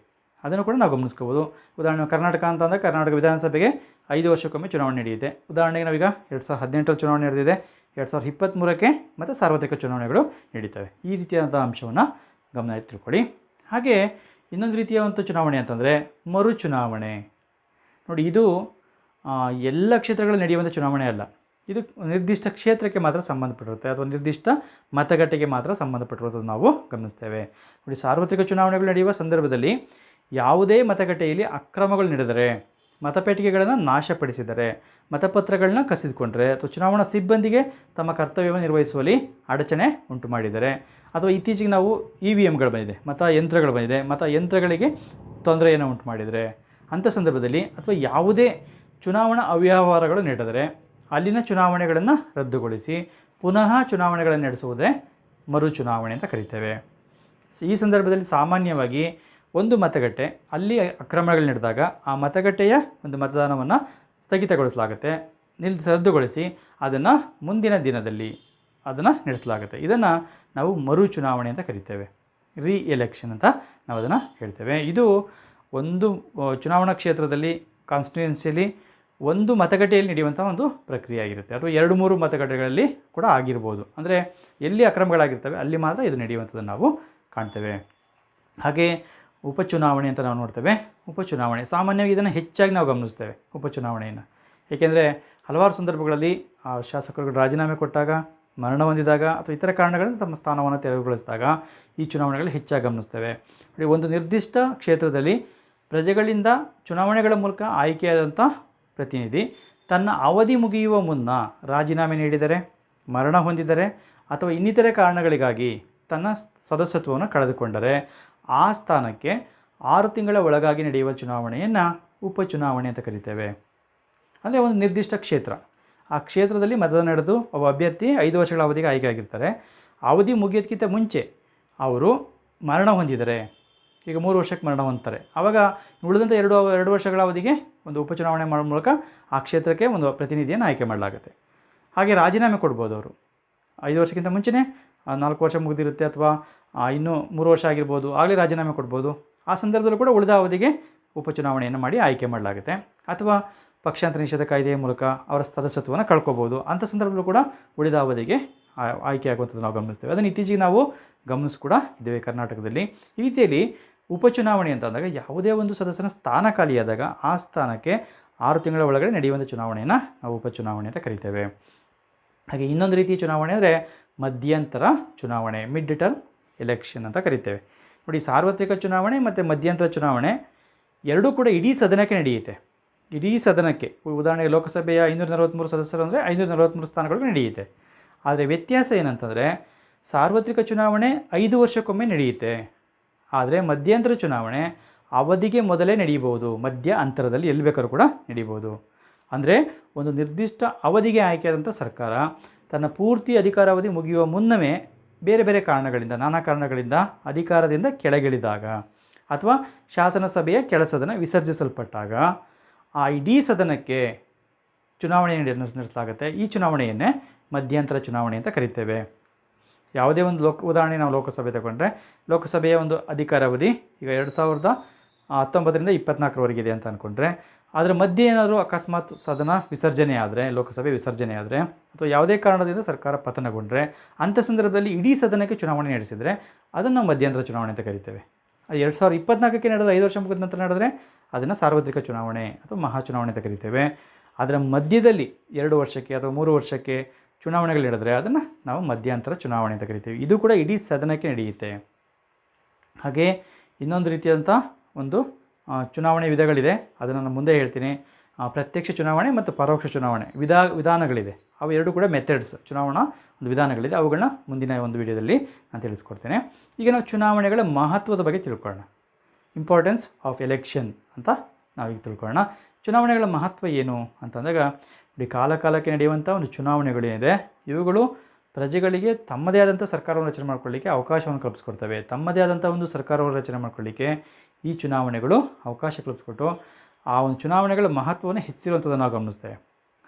Speaker 1: ಅದನ್ನು ಕೂಡ ನಾವು ಗಮನಿಸ್ಕೋಬೋದು. ಉದಾಹರಣೆ ಕರ್ನಾಟಕ ಅಂತಂದರೆ ಕರ್ನಾಟಕ ವಿಧಾನಸಭೆಗೆ 5 ವರ್ಷಕ್ಕೊಮ್ಮೆ ಚುನಾವಣೆ ನಡೆಯುತ್ತೆ. ಉದಾಹರಣೆಗೆ ನಾವೀಗ 2018 ಚುನಾವಣೆ ನಡೆದಿದೆ, 2023ಕ್ಕೆ ಮತ್ತು ಸಾರ್ವತ್ರಿಕ ಚುನಾವಣೆಗಳು ನಡೀತವೆ. ಈ ರೀತಿಯಾದಂಥ ಅಂಶವನ್ನು ಗಮನ ಇಟ್ಟು ತಿಳ್ಕೊಳ್ಳಿ. ಹಾಗೆ ಇನ್ನೊಂದು ರೀತಿಯಾದಂಥ ಚುನಾವಣೆ ಅಂತಂದರೆ ಮರು ಚುನಾವಣೆ. ನೋಡಿ, ಇದು ಎಲ್ಲ ಕ್ಷೇತ್ರಗಳಲ್ಲಿ ನಡೆಯುವಂಥ ಚುನಾವಣೆ ಅಲ್ಲ. ಇದು ನಿರ್ದಿಷ್ಟ ಕ್ಷೇತ್ರಕ್ಕೆ ಮಾತ್ರ ಸಂಬಂಧಪಟ್ಟಿರುತ್ತೆ ಅಥವಾ ನಿರ್ದಿಷ್ಟ ಮತಗಟ್ಟೆಗೆ ಮಾತ್ರ ಸಂಬಂಧಪಟ್ಟಿರೋದನ್ನು ನಾವು ಗಮನಿಸ್ತೇವೆ. ನೋಡಿ, ಸಾರ್ವತ್ರಿಕ ಚುನಾವಣೆಗಳು ನಡೆಯುವ ಸಂದರ್ಭದಲ್ಲಿ ಯಾವುದೇ ಮತಗಟ್ಟೆಯಲ್ಲಿ ಅಕ್ರಮಗಳು ನಡೆದರೆ, ಮತಪೆಟ್ಟಿಗೆಗಳನ್ನು ನಾಶಪಡಿಸಿದರೆ, ಮತಪತ್ರಗಳನ್ನ ಕಸಿದುಕೊಂಡರೆ ಅಥವಾ ಚುನಾವಣಾ ಸಿಬ್ಬಂದಿಗೆ ತಮ್ಮ ಕರ್ತವ್ಯವನ್ನು ನಿರ್ವಹಿಸುವಲ್ಲಿ ಅಡಚಣೆ ಉಂಟು ಮಾಡಿದರೆ, ಅಥವಾ ಇತ್ತೀಚೆಗೆ ನಾವು EVMಗಳು ಬಂದಿದೆ, ಮತಯಂತ್ರಗಳು ಬಂದಿದೆ, ಮತಯಂತ್ರಗಳಿಗೆ ತೊಂದರೆಯನ್ನು ಉಂಟು ಮಾಡಿದರೆ, ಅಂಥ ಸಂದರ್ಭದಲ್ಲಿ ಅಥವಾ ಯಾವುದೇ ಚುನಾವಣಾ ಅವ್ಯವಹಾರಗಳು ನಡೆದರೆ ಅಲ್ಲಿನ ಚುನಾವಣೆಗಳನ್ನು ರದ್ದುಗೊಳಿಸಿ ಪುನಃ ಚುನಾವಣೆಗಳನ್ನು ನಡೆಸುವುದೇ ಮರು ಚುನಾವಣೆ ಅಂತ ಕರೀತೇವೆ. ಈ ಸಂದರ್ಭದಲ್ಲಿ ಸಾಮಾನ್ಯವಾಗಿ ಒಂದು ಮತಗಟ್ಟೆ ಅಲ್ಲಿ ಅಕ್ರಮಗಳು ನಡೆದಾಗ ಆ ಮತಗಟ್ಟೆಯ ಒಂದು ಮತದಾನವನ್ನು ಸ್ಥಗಿತಗೊಳಿಸಲಾಗುತ್ತೆ, ರದ್ದುಗೊಳಿಸಿ ಅದನ್ನು ಮುಂದಿನ ದಿನದಲ್ಲಿ ಅದನ್ನು ನಡೆಸಲಾಗುತ್ತೆ. ಇದನ್ನು ನಾವು ಮರು ಚುನಾವಣೆ ಅಂತ ಕರಿತೇವೆ, ಎಲೆಕ್ಷನ್ ಅಂತ ನಾವು ಅದನ್ನು ಹೇಳ್ತೇವೆ. ಇದು ಒಂದು ಚುನಾವಣಾ ಕ್ಷೇತ್ರದಲ್ಲಿ ಕಾನ್ಸ್ಟಿಟ್ಯೂಯೆನ್ಸಿಯಲ್ಲಿ ಒಂದು ಮತಗಟ್ಟೆಯಲ್ಲಿ ನಡೆಯುವಂಥ ಒಂದು ಪ್ರಕ್ರಿಯೆ ಆಗಿರುತ್ತೆ, ಅಥವಾ 2-3 ಮತಗಟ್ಟೆಗಳಲ್ಲಿ ಕೂಡ ಆಗಿರ್ಬೋದು. ಅಂದರೆ ಎಲ್ಲಿ ಅಕ್ರಮಗಳಾಗಿರ್ತವೆ ಅಲ್ಲಿ ಮಾತ್ರ ಇದು ನಡೆಯುವಂಥದ್ದನ್ನು ನಾವು ಕಾಣ್ತೇವೆ. ಹಾಗೆ ಉಪಚುನಾವಣೆ ಅಂತ ನಾವು ನೋಡ್ತೇವೆ. ಉಪಚುನಾವಣೆ ಸಾಮಾನ್ಯವಾಗಿ ಇದನ್ನು ಹೆಚ್ಚಾಗಿ ನಾವು ಗಮನಿಸ್ತೇವೆ, ಉಪಚುನಾವಣೆಯನ್ನು. ಏಕೆಂದರೆ ಹಲವಾರು ಸಂದರ್ಭಗಳಲ್ಲಿ ಶಾಸಕರುಗಳು ರಾಜೀನಾಮೆ ಕೊಟ್ಟಾಗ, ಮರಣ ಹೊಂದಿದಾಗ ಅಥವಾ ಇತರ ಕಾರಣಗಳಿಂದ ತಮ್ಮ ಸ್ಥಾನವನ್ನು ತೆರವುಗೊಳಿಸಿದಾಗ ಈ ಚುನಾವಣೆಗಳು ಹೆಚ್ಚಾಗಿ ಗಮನಿಸ್ತೇವೆ. ಒಂದು ನಿರ್ದಿಷ್ಟ ಕ್ಷೇತ್ರದಲ್ಲಿ ಪ್ರಜೆಗಳಿಂದ ಚುನಾವಣೆಗಳ ಮೂಲಕ ಆಯ್ಕೆಯಾದಂಥ ಪ್ರತಿನಿಧಿ ತನ್ನ ಅವಧಿ ಮುಗಿಯುವ ಮುನ್ನ ರಾಜೀನಾಮೆ ನೀಡಿದರೆ, ಮರಣ ಹೊಂದಿದರೆ ಅಥವಾ ಇನ್ನಿತರೆ ಕಾರಣಗಳಿಗಾಗಿ ತನ್ನ ಸದಸ್ಯತ್ವವನ್ನು ಕಳೆದುಕೊಂಡರೆ ಆ ಸ್ಥಾನಕ್ಕೆ 6 ತಿಂಗಳ ಒಳಗಾಗಿ ನಡೆಯುವ ಚುನಾವಣೆಯನ್ನು ಉಪಚುನಾವಣೆ ಅಂತ ಕರಿತೇವೆ. ಅಂದರೆ ಒಂದು ನಿರ್ದಿಷ್ಟ ಕ್ಷೇತ್ರ, ಆ ಕ್ಷೇತ್ರದಲ್ಲಿ ಮತದಾನ ನಡೆದು ಒಬ್ಬ ಅಭ್ಯರ್ಥಿ 5 ವರ್ಷಗಳ ಅವಧಿಗೆ ಆಯ್ಕೆ ಆಗಿರ್ತಾರೆ. ಅವಧಿ ಮುಗಿಯೋದಕ್ಕಿಂತ ಮುಂಚೆ ಅವರು ಮರಣ ಹೊಂದಿದರೆ, ಈಗ 3 ವರ್ಷಕ್ಕೆ ಮರಣ ಹೊಂದ್ತಾರೆ, ಆವಾಗ ಉಳಿದಂಥ 2 ವರ್ಷಗಳ ಅವಧಿಗೆ ಒಂದು ಉಪಚುನಾವಣೆ ಮಾಡೋ ಮೂಲಕ ಆ ಕ್ಷೇತ್ರಕ್ಕೆ ಒಂದು ಪ್ರತಿನಿಧಿಯನ್ನು ಆಯ್ಕೆ ಮಾಡಲಾಗುತ್ತೆ. ಹಾಗೆ ರಾಜೀನಾಮೆ ಕೊಡ್ಬೋದು ಅವರು. 5 ವರ್ಷಕ್ಕಿಂತ ಮುಂಚೆನೇ 4 ವರ್ಷ ಮುಗಿದಿರುತ್ತೆ ಅಥವಾ ಇನ್ನೂ 3 ವರ್ಷ ಆಗಿರ್ಬೋದು, ಆಗಲೇ ರಾಜೀನಾಮೆ ಕೊಡ್ಬೋದು. ಆ ಸಂದರ್ಭದಲ್ಲೂ ಕೂಡ ಉಳಿದ ಅವಧಿಗೆ ಉಪಚುನಾವಣೆಯನ್ನು ಮಾಡಿ ಆಯ್ಕೆ ಮಾಡಲಾಗುತ್ತೆ. ಅಥವಾ ಪಕ್ಷಾಂತರ ನಿಷೇಧ ಕಾಯ್ದೆಯ ಮೂಲಕ ಅವರ ಸದಸ್ಯತ್ವವನ್ನು ಕಳ್ಕೊಬೋದು. ಅಂಥ ಸಂದರ್ಭದಲ್ಲೂ ಕೂಡ ಉಳಿದ ಅವಧಿಗೆ ಆಯ್ಕೆ ಆಗುವಂಥದ್ದು ನಾವು ಗಮನಿಸ್ತೇವೆ. ಅದನ್ನು ಇತ್ತೀಚೆಗೆ ನಾವು ಗಮನಿಸಿ ಕೂಡ ಇದ್ದೇವೆ ಕರ್ನಾಟಕದಲ್ಲಿ. ಈ ರೀತಿಯಲ್ಲಿ ಉಪಚುನಾವಣೆ ಅಂತ ಅಂದಾಗ ಯಾವುದೇ ಒಂದು ಸದಸ್ಯನ ಸ್ಥಾನ ಖಾಲಿಯಾದಾಗ ಆ ಸ್ಥಾನಕ್ಕೆ 6 ತಿಂಗಳ ಒಳಗಡೆ ನಡೆಯುವಂಥ ಚುನಾವಣೆಯನ್ನು ನಾವು ಉಪಚುನಾವಣೆ ಅಂತ ಕರಿತೇವೆ. ಹಾಗೆ ಇನ್ನೊಂದು ರೀತಿಯ ಚುನಾವಣೆ ಅಂದರೆ ಮಧ್ಯಂತರ ಚುನಾವಣೆ, ಮಿಡ್ ಟರ್ಮ್ ಎಲೆಕ್ಷನ್ ಅಂತ ಕರಿತೇವೆ. ನೋಡಿ, ಸಾರ್ವತ್ರಿಕ ಚುನಾವಣೆ ಮತ್ತು ಮಧ್ಯಂತರ ಚುನಾವಣೆ ಎರಡೂ ಕೂಡ ಇಡೀ ಸದನಕ್ಕೆ ನಡೆಯುತ್ತೆ. ಇಡೀ ಸದನಕ್ಕೆ, ಉದಾಹರಣೆಗೆ ಲೋಕಸಭೆಯ 543 ಸದಸ್ಯರು ಅಂದರೆ 543 ಸ್ಥಾನಗಳಿಗೆ ನಡೆಯುತ್ತೆ. ಆದರೆ ವ್ಯತ್ಯಾಸ ಏನಂತಂದರೆ ಸಾರ್ವತ್ರಿಕ ಚುನಾವಣೆ 5 ವರ್ಷಕ್ಕೊಮ್ಮೆ ನಡೆಯುತ್ತೆ. ಆದರೆ ಮಧ್ಯಂತರ ಚುನಾವಣೆ ಅವಧಿಗೆ ಮೊದಲೇ ನಡೆಯಬಹುದು, ಮಧ್ಯ ಅಂತರದಲ್ಲಿ ಎಲ್ಲಿ ಬೇಕಾದ್ರೂ ಕೂಡ ನಡೆಯಬಹುದು. ಅಂದರೆ ಒಂದು ನಿರ್ದಿಷ್ಟ ಅವಧಿಗೆ ಆಯ್ಕೆಯಾದಂಥ ಸರ್ಕಾರ ತನ್ನ ಪೂರ್ತಿ ಅಧಿಕಾರಾವಧಿ ಮುಗಿಯುವ ಮುನ್ನವೇ ಬೇರೆ ಬೇರೆ ಕಾರಣಗಳಿಂದ, ನಾನಾ ಕಾರಣಗಳಿಂದ ಅಧಿಕಾರದಿಂದ ಕೆಳಗಿಳಿದಾಗ ಅಥವಾ ಶಾಸನಸಭೆಯ ಕೆಲಸದನ್ನು ವಿಸರ್ಜಿಸಲ್ಪಟ್ಟಾಗ ಆ ಇಡೀ ಸದನಕ್ಕೆ ಚುನಾವಣೆಯನ್ನು ನಡೆಸಲಾಗುತ್ತೆ. ಈ ಚುನಾವಣೆಯನ್ನೇ ಮಧ್ಯಂತರ ಚುನಾವಣೆ ಅಂತ ಕರಿತೇವೆ. ಯಾವುದೇ ಒಂದು ಉದಾಹರಣೆ ನಾವು ಲೋಕಸಭೆ ತಗೊಂಡ್ರೆ, ಲೋಕಸಭೆಯ ಒಂದು ಅಧಿಕಾರಾವಧಿ ಈಗ 2019ರಿಂದ 24ರವರೆಗಿದೆ ಅಂತ ಅಂದ್ಕೊಂಡ್ರೆ, ಅದರ ಮಧ್ಯೆ ಏನಾದರೂ ಅಕಸ್ಮಾತ್ ಸದನ ವಿಸರ್ಜನೆ ಆದರೆ, ಲೋಕಸಭೆ ವಿಸರ್ಜನೆ ಆದರೆ ಅಥವಾ ಯಾವುದೇ ಕಾರಣದಿಂದ ಸರ್ಕಾರ ಪತನಗೊಂಡ್ರೆ, ಅಂಥ ಸಂದರ್ಭದಲ್ಲಿ ಇಡೀ ಸದನಕ್ಕೆ ಚುನಾವಣೆ ನಡೆಸಿದರೆ ಅದನ್ನು ಮಧ್ಯಂತರ ಚುನಾವಣೆ ಅಂತ ಕರಿತೇವೆ. 2024ಕ್ಕೆ ನಡೆದ್ರೆ 5 ವರ್ಷ ಮುಗಿದ ನಂತರ ನಡೆದರೆ ಅದನ್ನು ಸಾರ್ವತ್ರಿಕ ಚುನಾವಣೆ ಅಥವಾ ಮಹಾಚುನಾವಣೆ ಅಂತ ಕರಿತೇವೆ. ಅದರ ಮಧ್ಯದಲ್ಲಿ 2 ವರ್ಷಕ್ಕೆ ಅಥವಾ 3 ವರ್ಷಕ್ಕೆ ಚುನಾವಣೆಗಳು ನಡೆದರೆ ಅದನ್ನು ನಾವು ಮಧ್ಯಂತರ ಚುನಾವಣೆ ಅಂತ ಕರಿತೀವಿ. ಇದು ಕೂಡ ಇಡೀ ಸದನಕ್ಕೆ ನಡೆಯುತ್ತೆ. ಹಾಗೆ ಇನ್ನೊಂದು ರೀತಿಯಾದಂಥ ಒಂದು ಚುನಾವಣೆ ವಿಧಗಳಿದೆ, ಅದನ್ನು ನಾನು ಮುಂದೆ ಹೇಳ್ತೀನಿ. ಪ್ರತ್ಯಕ್ಷ ಚುನಾವಣೆ ಮತ್ತು ಪರೋಕ್ಷ ಚುನಾವಣೆ ವಿಧಾನಗಳಿದೆ. ಅವು ಎರಡು ಕೂಡ ಮೆಥಡ್ಸ್, ಚುನಾವಣಾ ಒಂದು ವಿಧಾನಗಳಿದೆ. ಅವುಗಳನ್ನ ಮುಂದಿನ ಒಂದು ವಿಡಿಯೋದಲ್ಲಿ ನಾನು ತಿಳಿಸ್ಕೊಡ್ತೇನೆ. ಈಗ ನಾವು ಚುನಾವಣೆಗಳ ಮಹತ್ವದ ಬಗ್ಗೆ ತಿಳ್ಕೊಳ್ಳೋಣ. ಇಂಪಾರ್ಟೆನ್ಸ್ ಆಫ್ ಎಲೆಕ್ಷನ್ ಅಂತ ನಾವೀಗ ತಿಳ್ಕೊಳ್ಳೋಣ. ಚುನಾವಣೆಗಳ ಮಹತ್ವ ಏನು ಅಂತಂದಾಗ, ಇಡೀ ಕಾಲಕ್ಕೆ ನಡೆಯುವಂಥ ಒಂದು ಚುನಾವಣೆಗಳೇನಿದೆ, ಇವುಗಳು ಪ್ರಜೆಗಳಿಗೆ ತಮ್ಮದೇ ಆದಂಥ ಸರ್ಕಾರವನ್ನು ರಚನೆ ಮಾಡ್ಕೊಳ್ಳಿಕ್ಕೆ ಅವಕಾಶವನ್ನು ಕಲ್ಪಿಸ್ಕೊಡ್ತವೆ. ತಮ್ಮದೇ ಆದಂಥ ಒಂದು ಸರ್ಕಾರವನ್ನು ರಚನೆ ಮಾಡ್ಕೊಳ್ಳಿಕ್ಕೆ ಈ ಚುನಾವಣೆಗಳು ಅವಕಾಶ ಕಲ್ಪಿಸ್ಕೊಟ್ಟು ಆ ಒಂದು ಚುನಾವಣೆಗಳ ಮಹತ್ವವನ್ನು ಹೆಚ್ಚಿರುವಂಥದ್ದನ್ನು ನಾವು ಗಮನಿಸ್ತೇವೆ.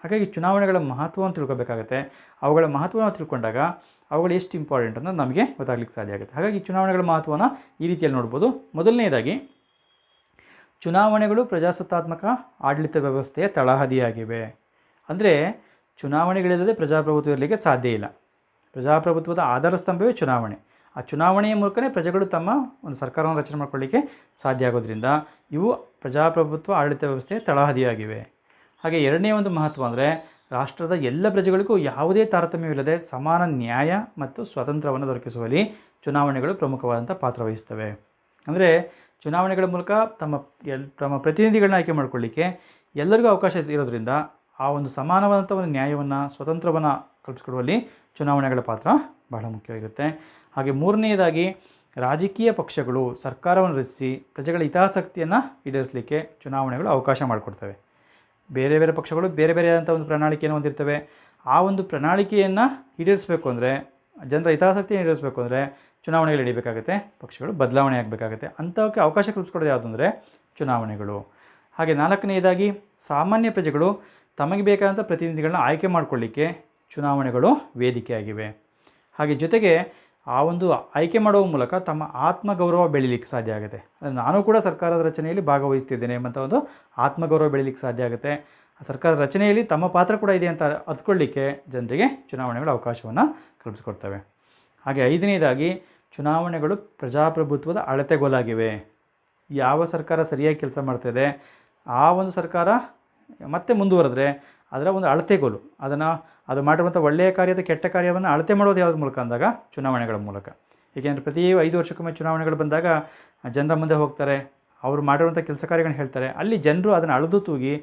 Speaker 1: ಹಾಗಾಗಿ ಚುನಾವಣೆಗಳ ಮಹತ್ವವನ್ನು ತಿಳ್ಕೊಬೇಕಾಗುತ್ತೆ. ಅವುಗಳ ಮಹತ್ವವನ್ನು ತಿಳ್ಕೊಂಡಾಗ ಅವುಗಳು ಎಷ್ಟು ಇಂಪಾರ್ಟೆಂಟ್ ಅನ್ನೋದು ನಮಗೆ ಗೊತ್ತಾಗ್ಲಿಕ್ಕೆ ಸಾಧ್ಯ ಆಗುತ್ತೆ. ಹಾಗಾಗಿ ಚುನಾವಣೆಗಳ ಮಹತ್ವವನ್ನು ಈ ರೀತಿಯಲ್ಲಿ ನೋಡ್ಬೋದು. ಮೊದಲನೇದಾಗಿ, ಚುನಾವಣೆಗಳು ಪ್ರಜಾಸತ್ತಾತ್ಮಕ ಆಡಳಿತ ವ್ಯವಸ್ಥೆಯ ತಳಹದಿಯಾಗಿವೆ. ಅಂದರೆ ಚುನಾವಣೆಗಳಿಲ್ಲದೆ ಪ್ರಜಾಪ್ರಭುತ್ವ ಇರಲಿಕ್ಕೆ ಸಾಧ್ಯ ಇಲ್ಲ. ಪ್ರಜಾಪ್ರಭುತ್ವದ ಆಧಾರ ಸ್ತಂಭವೇ ಚುನಾವಣೆ. ಆ ಚುನಾವಣೆಯ ಮೂಲಕವೇ ಪ್ರಜೆಗಳು ತಮ್ಮ ಒಂದು ಸರ್ಕಾರವನ್ನು ರಚನೆ ಮಾಡ್ಕೊಳ್ಳಿಕ್ಕೆ ಸಾಧ್ಯ ಆಗೋದ್ರಿಂದ ಇವು ಪ್ರಜಾಪ್ರಭುತ್ವ ಆಡಳಿತ ವ್ಯವಸ್ಥೆಯ ತಳಹದಿಯಾಗಿವೆ. ಹಾಗೆ ಎರಡನೇ ಒಂದು ಮಹತ್ವ ಅಂದರೆ, ರಾಷ್ಟ್ರದ ಎಲ್ಲ ಪ್ರಜೆಗಳಿಗೂ ಯಾವುದೇ ತಾರತಮ್ಯವಿಲ್ಲದೆ ಸಮಾನ ನ್ಯಾಯ ಮತ್ತು ಸ್ವಾತಂತ್ರ್ಯವನ್ನು ದೊರಕಿಸುವಲ್ಲಿ ಚುನಾವಣೆಗಳು ಪ್ರಮುಖವಾದಂಥ ಪಾತ್ರ ವಹಿಸ್ತವೆ. ಅಂದರೆ ಚುನಾವಣೆಗಳ ಮೂಲಕ ತಮ್ಮ ಪ್ರತಿನಿಧಿಗಳನ್ನ ಆಯ್ಕೆ ಮಾಡ್ಕೊಳ್ಳಿಕ್ಕೆ ಎಲ್ಲರಿಗೂ ಅವಕಾಶ ಇರೋದ್ರಿಂದ ಆ ಒಂದು ಸಮಾನವಾದಂಥ ಒಂದು ನ್ಯಾಯವನ್ನು, ಸ್ವತಂತ್ರವನ್ನು ಕಲ್ಪಿಸಿಕೊಡುವಲ್ಲಿ ಚುನಾವಣೆಗಳ ಪಾತ್ರ ಬಹಳ ಮುಖ್ಯವಾಗಿರುತ್ತೆ. ಹಾಗೆ ಮೂರನೆಯದಾಗಿ, ರಾಜಕೀಯ ಪಕ್ಷಗಳು ಸರ್ಕಾರವನ್ನು ರಚಿಸಿ ಪ್ರಜೆಗಳ ಹಿತಾಸಕ್ತಿಯನ್ನು ಈಡೇರಿಸಲಿಕ್ಕೆ ಚುನಾವಣೆಗಳು ಅವಕಾಶ ಮಾಡಿಕೊಡ್ತವೆ. ಬೇರೆ ಬೇರೆ ಪಕ್ಷಗಳು ಬೇರೆ ಬೇರೆಯಾದಂಥ ಒಂದು ಪ್ರಣಾಳಿಕೆಯನ್ನು ಹೊಂದಿರ್ತವೆ. ಆ ಒಂದು ಪ್ರಣಾಳಿಕೆಯನ್ನು ಈಡೇರಿಸಬೇಕು ಅಂದರೆ, ಜನರ ಹಿತಾಸಕ್ತಿಯನ್ನು ಈಡೇರಿಸಬೇಕು ಅಂದರೆ ಚುನಾವಣೆಗಳು ನಡೀಬೇಕಾಗುತ್ತೆ, ಪಕ್ಷಗಳು ಬದಲಾವಣೆ ಆಗಬೇಕಾಗುತ್ತೆ. ಅಂಥವಕ್ಕೆ ಅವಕಾಶ ಕಲ್ಪಿಸ್ಕೊಡೋದು ಯಾವುದು ಅಂದರೆ ಚುನಾವಣೆಗಳು. ಹಾಗೆ ನಾಲ್ಕನೆಯದಾಗಿ, ಸಾಮಾನ್ಯ ಪ್ರಜೆಗಳು ತಮಗೆ ಬೇಕಾದಂಥ ಪ್ರತಿನಿಧಿಗಳನ್ನ ಆಯ್ಕೆ ಮಾಡಿಕೊಳ್ಳಿಕ್ಕೆ ಚುನಾವಣೆಗಳು ವೇದಿಕೆಯಾಗಿವೆ. ಹಾಗೆ ಜೊತೆಗೆ ಆ ಒಂದು ಆಯ್ಕೆ ಮಾಡುವ ಮೂಲಕ ತಮ್ಮ ಆತ್ಮಗೌರವ ಬೆಳೀಲಿಕ್ಕೆ ಸಾಧ್ಯ ಆಗುತ್ತೆ. ಅಂದರೆ ನಾನು ಕೂಡ ಸರ್ಕಾರದ ರಚನೆಯಲ್ಲಿ ಭಾಗವಹಿಸ್ತಿದ್ದೇನೆ ಎಂಬಂಥ ಒಂದು ಆತ್ಮಗೌರವ ಬೆಳೀಲಿಕ್ಕೆ ಸಾಧ್ಯ ಆಗುತ್ತೆ. ಆ ಸರ್ಕಾರದ ರಚನೆಯಲ್ಲಿ ತಮ್ಮ ಪಾತ್ರ ಕೂಡ ಇದೆ ಅಂತ ಅರಿತುಕೊಳ್ಳಿಕ್ಕೆ ಜನರಿಗೆ ಚುನಾವಣೆಗಳು ಅವಕಾಶವನ್ನು ಕಲ್ಪಿಸಿಕೊಡ್ತವೆ. ಹಾಗೆ ಐದನೇದಾಗಿ, ಚುನಾವಣೆಗಳು ಪ್ರಜಾಪ್ರಭುತ್ವದ ಅಳತೆಗೋಲಾಗಿವೆ. ಯಾವ ಸರ್ಕಾರ ಸರಿಯಾಗಿ ಕೆಲಸ ಮಾಡ್ತಾಯಿದೆ ಆ ಒಂದು ಸರ್ಕಾರ ಮತ್ತೆ ಮುಂದುವರೆದ್ರೆ ಅದರ ಒಂದು ಅಳತೆಗೋಲು, ಅದು ಮಾಡಿರುವಂಥ ಒಳ್ಳೆಯ ಕಾರ್ಯದ ಕೆಟ್ಟ ಕಾರ್ಯವನ್ನು ಅಳತೆ ಮಾಡೋದು ಯಾವುದ್ರ ಮೂಲಕ ಅಂದಾಗ ಚುನಾವಣೆಗಳ ಮೂಲಕ. ಏಕೆಂದರೆ ಪ್ರತಿ 5 ವರ್ಷಕ್ಕೊಮ್ಮೆ ಚುನಾವಣೆಗಳು ಬಂದಾಗ ಜನರ ಮುಂದೆ ಹೋಗ್ತಾರೆ, ಅವರು ಮಾಡಿರುವಂಥ ಕೆಲಸ ಕಾರ್ಯಗಳನ್ನ ಹೇಳ್ತಾರೆ. ಅಲ್ಲಿ ಜನರು ಅದನ್ನು ಅಳೆದು ತೂಗಿ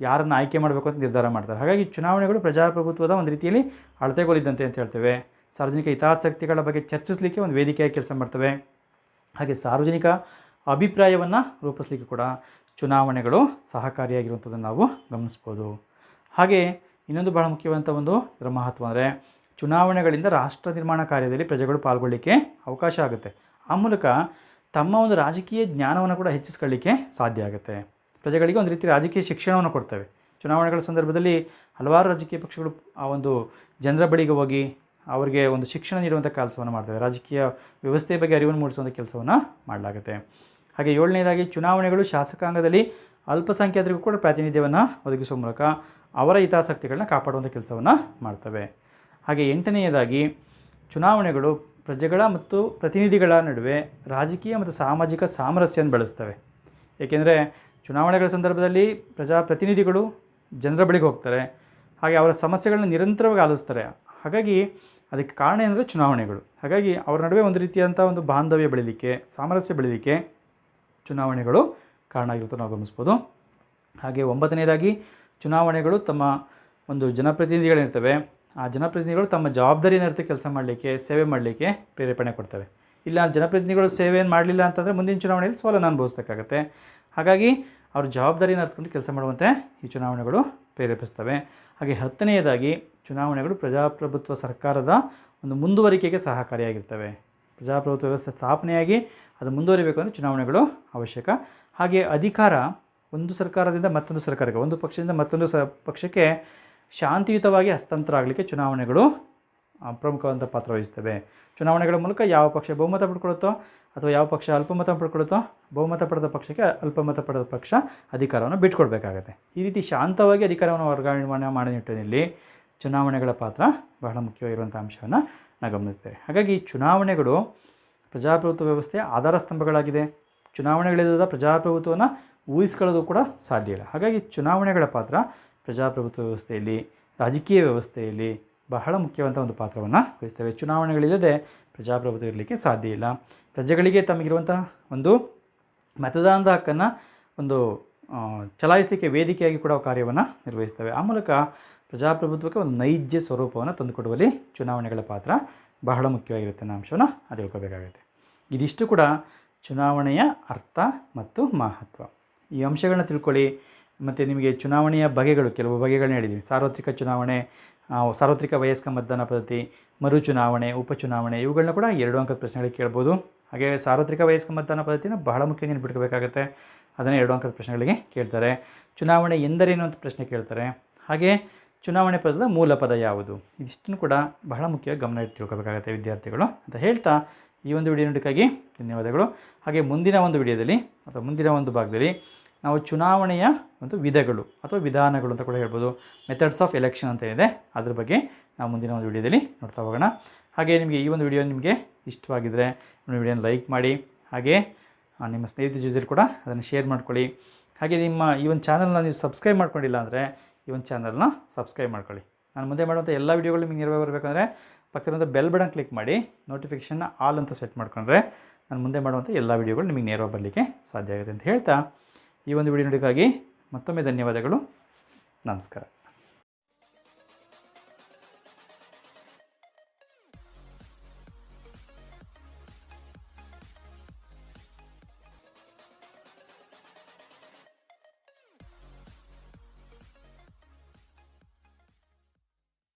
Speaker 1: ಯಾರನ್ನು ಆಯ್ಕೆ ಮಾಡಬೇಕು ಅಂತ ನಿರ್ಧಾರ ಮಾಡ್ತಾರೆ. ಹಾಗಾಗಿ ಚುನಾವಣೆಗಳು ಪ್ರಜಾಪ್ರಭುತ್ವದ ಒಂದು ರೀತಿಯಲ್ಲಿ ಅಳತೆಗೋಲಿದ್ದಂತೆ ಅಂತ ಹೇಳ್ತೇವೆ. ಸಾರ್ವಜನಿಕ ಹಿತಾಸಕ್ತಿಗಳ ಬಗ್ಗೆ ಚರ್ಚಿಸಲಿಕ್ಕೆ ಒಂದು ವೇದಿಕೆಯಾಗಿ ಕೆಲಸ ಮಾಡ್ತವೆ. ಹಾಗೆ ಸಾರ್ವಜನಿಕ ಅಭಿಪ್ರಾಯವನ್ನು ರೂಪಿಸಲಿಕ್ಕೆ ಕೂಡ ಚುನಾವಣೆಗಳು ಸಹಕಾರಿಯಾಗಿರುವಂಥದ್ದನ್ನು ನಾವು ಗಮನಿಸ್ಬೋದು. ಹಾಗೆ ಇನ್ನೊಂದು ಬಹಳ ಮುಖ್ಯವಾದಂಥ ಒಂದು ಇದರ ಮಹತ್ವ ಅಂದರೆ ಚುನಾವಣೆಗಳಿಂದ ರಾಷ್ಟ್ರ ನಿರ್ಮಾಣ ಕಾರ್ಯದಲ್ಲಿ ಪ್ರಜೆಗಳು ಪಾಲ್ಗೊಳ್ಳಿಕ್ಕೆ ಅವಕಾಶ ಆಗುತ್ತೆ. ಆ ಮೂಲಕ ತಮ್ಮ ಒಂದು ರಾಜಕೀಯ ಜ್ಞಾನವನ್ನು ಕೂಡ ಹೆಚ್ಚಿಸ್ಕೊಳ್ಳಿಕ್ಕೆ ಸಾಧ್ಯ ಆಗುತ್ತೆ. ಪ್ರಜೆಗಳಿಗೆ ಒಂದು ರೀತಿ ರಾಜಕೀಯ ಶಿಕ್ಷಣವನ್ನು ಕೊಡ್ತವೆ. ಚುನಾವಣೆಗಳ ಸಂದರ್ಭದಲ್ಲಿ ಹಲವಾರು ರಾಜಕೀಯ ಪಕ್ಷಗಳು ಆ ಒಂದು ಜನರ ಬಳಿಗೆ ಹೋಗಿ ಅವರಿಗೆ ಒಂದು ಶಿಕ್ಷಣ ನೀಡುವಂಥ ಕೆಲಸವನ್ನು ಮಾಡ್ತವೆ. ರಾಜಕೀಯ ವ್ಯವಸ್ಥೆಯ ಬಗ್ಗೆ ಅರಿವನ್ನು ಮೂಡಿಸುವಂಥ ಕೆಲಸವನ್ನು ಮಾಡಲಾಗುತ್ತೆ. ಹಾಗೆ 7ನೇದಾಗಿ ಚುನಾವಣೆಗಳು ಶಾಸಕಾಂಗದಲ್ಲಿ ಅಲ್ಪಸಂಖ್ಯಾತರಿಗೂ ಕೂಡ ಪ್ರಾತಿನಿಧ್ಯವನ್ನು ಒದಗಿಸುವ ಮೂಲಕ ಅವರ ಹಿತಾಸಕ್ತಿಗಳನ್ನ ಕಾಪಾಡುವಂಥ ಕೆಲಸವನ್ನು ಮಾಡ್ತವೆ. ಹಾಗೆ 8ನೇದಾಗಿ ಚುನಾವಣೆಗಳು ಪ್ರಜೆಗಳ ಮತ್ತು ಪ್ರತಿನಿಧಿಗಳ ನಡುವೆ ರಾಜಕೀಯ ಮತ್ತು ಸಾಮಾಜಿಕ ಸಾಮರಸ್ಯವನ್ನು ಬೆಳೆಸ್ತವೆ. ಏಕೆಂದರೆ ಚುನಾವಣೆಗಳ ಸಂದರ್ಭದಲ್ಲಿ ಪ್ರಜಾಪ್ರತಿನಿಧಿಗಳು ಜನರ ಬಳಿಗೆ ಹೋಗ್ತಾರೆ, ಹಾಗೆ ಅವರ ಸಮಸ್ಯೆಗಳನ್ನ ನಿರಂತರವಾಗಿ ಆಲಿಸ್ತಾರೆ. ಹಾಗಾಗಿ ಅದಕ್ಕೆ ಕಾರಣ ಏನಂದರೆ ಚುನಾವಣೆಗಳು. ಹಾಗಾಗಿ ಅವರ ನಡುವೆ ಒಂದು ರೀತಿಯಾದಂಥ ಒಂದು ಬಾಂಧವ್ಯ ಬೆಳೀಲಿಕ್ಕೆ, ಸಾಮರಸ್ಯ ಬೆಳೀಲಿಕ್ಕೆ ಚುನಾವಣೆಗಳು ಕಾರಣ ಆಗಿರುತ್ತೆ ನಾವು ಗಮನಿಸ್ಬೋದು. ಹಾಗೆ 9ನೇದಾಗಿ ಚುನಾವಣೆಗಳು ತಮ್ಮ ಒಂದು ಜನಪ್ರತಿನಿಧಿಗಳಿರ್ತವೆ, ಆ ಜನಪ್ರತಿನಿಧಿಗಳು ತಮ್ಮ ಜವಾಬ್ದಾರಿಯನ್ನು ಅರಿತು ಕೆಲಸ ಮಾಡಲಿಕ್ಕೆ, ಸೇವೆ ಮಾಡಲಿಕ್ಕೆ ಪ್ರೇರೇಪಣೆ ಕೊಡ್ತವೆ. ಇಲ್ಲ ಜನಪ್ರತಿನಿಧಿಗಳು ಸೇವೆಯನ್ನು ಮಾಡಲಿಲ್ಲ ಅಂತಂದರೆ ಮುಂದಿನ ಚುನಾವಣೆಯಲ್ಲಿ ಸೋಲನ್ನು ಅನುಭವಿಸಬೇಕಾಗತ್ತೆ. ಹಾಗಾಗಿ ಅವ್ರ ಜವಾಬ್ದಾರಿಯನ್ನು ಅರಿತುಕೊಂಡು ಕೆಲಸ ಮಾಡುವಂತೆ ಈ ಚುನಾವಣೆಗಳು ಪ್ರೇರೇಪಿಸ್ತವೆ. ಹಾಗೆ 10ನೇದಾಗಿ ಚುನಾವಣೆಗಳು ಪ್ರಜಾಪ್ರಭುತ್ವ ಸರ್ಕಾರದ ಒಂದು ಮುಂದುವರಿಕೆಗೆ ಸಹಕಾರಿಯಾಗಿರ್ತವೆ. ಪ್ರಜಾಪ್ರಭುತ್ವ ವ್ಯವಸ್ಥೆ ಸ್ಥಾಪನೆಯಾಗಿ ಅದು ಮುಂದುವರಿಬೇಕು ಅಂದರೆ ಚುನಾವಣೆಗಳು ಅವಶ್ಯಕ. ಹಾಗೆ ಅಧಿಕಾರ ಒಂದು ಸರ್ಕಾರದಿಂದ ಮತ್ತೊಂದು ಸರ್ಕಾರಕ್ಕೆ, ಒಂದು ಪಕ್ಷದಿಂದ ಮತ್ತೊಂದು ಪಕ್ಷಕ್ಕೆ ಶಾಂತಿಯುತವಾಗಿ ಹಸ್ತಾಂತರ ಆಗಲಿಕ್ಕೆ ಚುನಾವಣೆಗಳು ಪ್ರಮುಖವಾದಂಥ ಪಾತ್ರ ವಹಿಸ್ತವೆ. ಚುನಾವಣೆಗಳ ಮೂಲಕ ಯಾವ ಪಕ್ಷ ಬಹುಮತ ಪಡ್ಕೊಳ್ಳುತ್ತೋ ಅಥವಾ ಯಾವ ಪಕ್ಷ ಅಲ್ಪಮತ ಪಡ್ಕೊಳ್ಳುತ್ತೋ, ಬಹುಮತ ಪಡೆದ ಪಕ್ಷಕ್ಕೆ ಅಲ್ಪಮತ ಪಡೆದ ಪಕ್ಷ ಅಧಿಕಾರವನ್ನು ಬಿಟ್ಕೊಡ್ಬೇಕಾಗತ್ತೆ. ಈ ರೀತಿ ಶಾಂತವಾಗಿ ಅಧಿಕಾರವನ್ನು ವರ್ಗಾವಣೆ ಮಾಡೋ ನಿಟ್ಟಿನಲ್ಲಿ ಚುನಾವಣೆಗಳ ಪಾತ್ರ ಬಹಳ ಮುಖ್ಯವಾಗಿರುವಂಥ ಅಂಶವನ್ನು ನಾವು ಗಮನಿಸ್ತೇವೆ. ಹಾಗಾಗಿ ಚುನಾವಣೆಗಳು ಪ್ರಜಾಪ್ರಭುತ್ವ ವ್ಯವಸ್ಥೆಯ ಆಧಾರ ಸ್ತಂಭಗಳಾಗಿದೆ. ಚುನಾವಣೆಗಳಿಲ್ಲದ ಪ್ರಜಾಪ್ರಭುತ್ವವನ್ನು ಊಹಿಸ್ಕೊಳ್ಳೋದು ಕೂಡ ಸಾಧ್ಯ ಇಲ್ಲ. ಹಾಗಾಗಿ ಚುನಾವಣೆಗಳ ಪಾತ್ರ ಪ್ರಜಾಪ್ರಭುತ್ವ ವ್ಯವಸ್ಥೆಯಲ್ಲಿ, ರಾಜಕೀಯ ವ್ಯವಸ್ಥೆಯಲ್ಲಿ ಬಹಳ ಮುಖ್ಯವಾದಂಥ ಒಂದು ಪಾತ್ರವನ್ನು ವಹಿಸ್ತೇವೆ. ಚುನಾವಣೆಗಳಿಲ್ಲದೆ ಪ್ರಜಾಪ್ರಭುತ್ವ ಇರಲಿಕ್ಕೆ ಸಾಧ್ಯ ಇಲ್ಲ. ಪ್ರಜೆಗಳಿಗೆ ತಮಗಿರುವಂತಹ ಒಂದು ಮತದಾನದ ಹಕ್ಕನ್ನು ಒಂದು ಚಲಾಯಿಸಲಿಕ್ಕೆ ವೇದಿಕೆಯಾಗಿ ಕೂಡ ಕಾರ್ಯವನ್ನು ನಿರ್ವಹಿಸ್ತವೆ. ಆ ಮೂಲಕ ಪ್ರಜಾಪ್ರಭುತ್ವಕ್ಕೆ ಒಂದು ನೈಜ ಸ್ವರೂಪವನ್ನು ತಂದುಕೊಡುವಲ್ಲಿ ಚುನಾವಣೆಗಳ ಪಾತ್ರ ಬಹಳ ಮುಖ್ಯವಾಗಿರುತ್ತೆ ಅನ್ನೋ ಅಂಶವನ್ನು ಅದು ತಿಳ್ಕೊಬೇಕಾಗುತ್ತೆ. ಇದಿಷ್ಟು ಕೂಡ ಚುನಾವಣೆಯ ಅರ್ಥ ಮತ್ತು ಮಹತ್ವ. ಈ ಅಂಶಗಳನ್ನ ತಿಳ್ಕೊಳ್ಳಿ. ಮತ್ತು ನಿಮಗೆ ಚುನಾವಣೆಯ ಬಗೆಗಳು, ಕೆಲವು ಬಗೆಗಳನ್ನ ಹೇಳಿದ್ದೀನಿ. ಸಾರ್ವತ್ರಿಕ ಚುನಾವಣೆ, ಸಾರ್ವತ್ರಿಕ ವಯಸ್ಕ ಮತದಾನ ಪದ್ಧತಿ, ಮರು ಚುನಾವಣೆ, ಉಪಚುನಾವಣೆ, ಇವುಗಳನ್ನ ಕೂಡ 2 ಅಂಕದ ಪ್ರಶ್ನೆಗಳಿಗೆ ಕೇಳ್ಬೋದು. ಹಾಗೆ ಸಾರ್ವತ್ರಿಕ ವಯಸ್ಕ ಮತದಾನ ಪದ್ಧತಿನ ಬಹಳ ಮುಖ್ಯ ನೆನಪಿಟ್ಕೋಬೇಕಾಗತ್ತೆ. ಅದನ್ನು 2 ಅಂಕದ ಪ್ರಶ್ನೆಗಳಿಗೆ ಕೇಳ್ತಾರೆ. ಚುನಾವಣೆ ಎಂದರೇನು ಅಂತ ಪ್ರಶ್ನೆ ಕೇಳ್ತಾರೆ. ಹಾಗೆ ಚುನಾವಣೆ ಪದದ ಮೂಲ ಪದ ಯಾವುದು, ಇದಿಷ್ಟನ್ನು ಕೂಡ ಬಹಳ ಮುಖ್ಯವಾಗಿ ಗಮನ ಇಟ್ಟು ತಿಳ್ಕೊಬೇಕಾಗತ್ತೆ ವಿದ್ಯಾರ್ಥಿಗಳು ಅಂತ ಹೇಳ್ತಾ ಈ ಒಂದು ವಿಡಿಯೋ ನೋಡೋಕ್ಕಾಗಿ ಧನ್ಯವಾದಗಳು. ಹಾಗೆ ಮುಂದಿನ ಒಂದು ವಿಡಿಯೋದಲ್ಲಿ ಅಥವಾ ಮುಂದಿನ ಒಂದು ಭಾಗದಲ್ಲಿ ನಾವು ಚುನಾವಣೆಯ ಒಂದು ವಿಧಗಳು ಅಥವಾ ವಿಧಾನಗಳು ಅಂತ ಕೂಡ ಹೇಳ್ಬೋದು, ಮೆಥಡ್ಸ್ ಆಫ್ ಎಲೆಕ್ಷನ್ ಅಂತ ಏನಿದೆ ಅದ್ರ ಬಗ್ಗೆ ನಾವು ಮುಂದಿನ ಒಂದು ವಿಡಿಯೋದಲ್ಲಿ ನೋಡ್ತಾ ಹೋಗೋಣ. ಹಾಗೆ ನಿಮಗೆ ಈ ಒಂದು ವಿಡಿಯೋ ನಿಮಗೆ ಇಷ್ಟವಾಗಿದ್ದರೆ ಒಂದು ವಿಡಿಯೋನ ಲೈಕ್ ಮಾಡಿ, ಹಾಗೆ ನಿಮ್ಮ ಸ್ನೇಹಿತರ ಜೊತೆ ಕೂಡ ಅದನ್ನು ಶೇರ್ ಮಾಡ್ಕೊಳ್ಳಿ. ಹಾಗೆ ನಿಮ್ಮ ಈ ಒಂದು ಚಾನಲ್ನ ನೀವು ಸಬ್ಸ್ಕ್ರೈಬ್ ಮಾಡ್ಕೊಂಡಿಲ್ಲ ಅಂದರೆ ಈ ಒಂದು ಚಾನಲ್ನ ಸಬ್ಸ್ಕ್ರೈಬ್ ಮಾಡ್ಕೊಳ್ಳಿ. ನಾನು ಮುಂದೆ ಮಾಡುವಂಥ ಎಲ್ಲ ವೀಡಿಯೋಗಳು ನಿಮಗೆ ನೇರವಾಗಿ ಬರಬೇಕಂದ್ರೆ ಪಕ್ಕದಲ್ಲಿರುವಂಥ ಬೆಲ್ ಬಟನ್ ಕ್ಲಿಕ್ ಮಾಡಿ ನೋಟಿಫಿಕೇಷನ್ನ ಆಲ್ ಅಂತ ಸೆಟ್ ಮಾಡ್ಕೊಂಡ್ರೆ ನಾನು ಮುಂದೆ ಮಾಡುವಂಥ ಎಲ್ಲ ವೀಡಿಯೋಗಳು ನಿಮಗೆ ನೇರವಾಗಿ ಬರಲಿಕ್ಕೆ ಸಾಧ್ಯ ಆಗುತ್ತೆ ಅಂತ ಹೇಳ್ತಾ ಈ ಒಂದು ವಿಡಿಯೋ ನೋಡೋಕ್ಕಾಗಿ ಮತ್ತೊಮ್ಮೆ ಧನ್ಯವಾದಗಳು. ನಮಸ್ಕಾರ.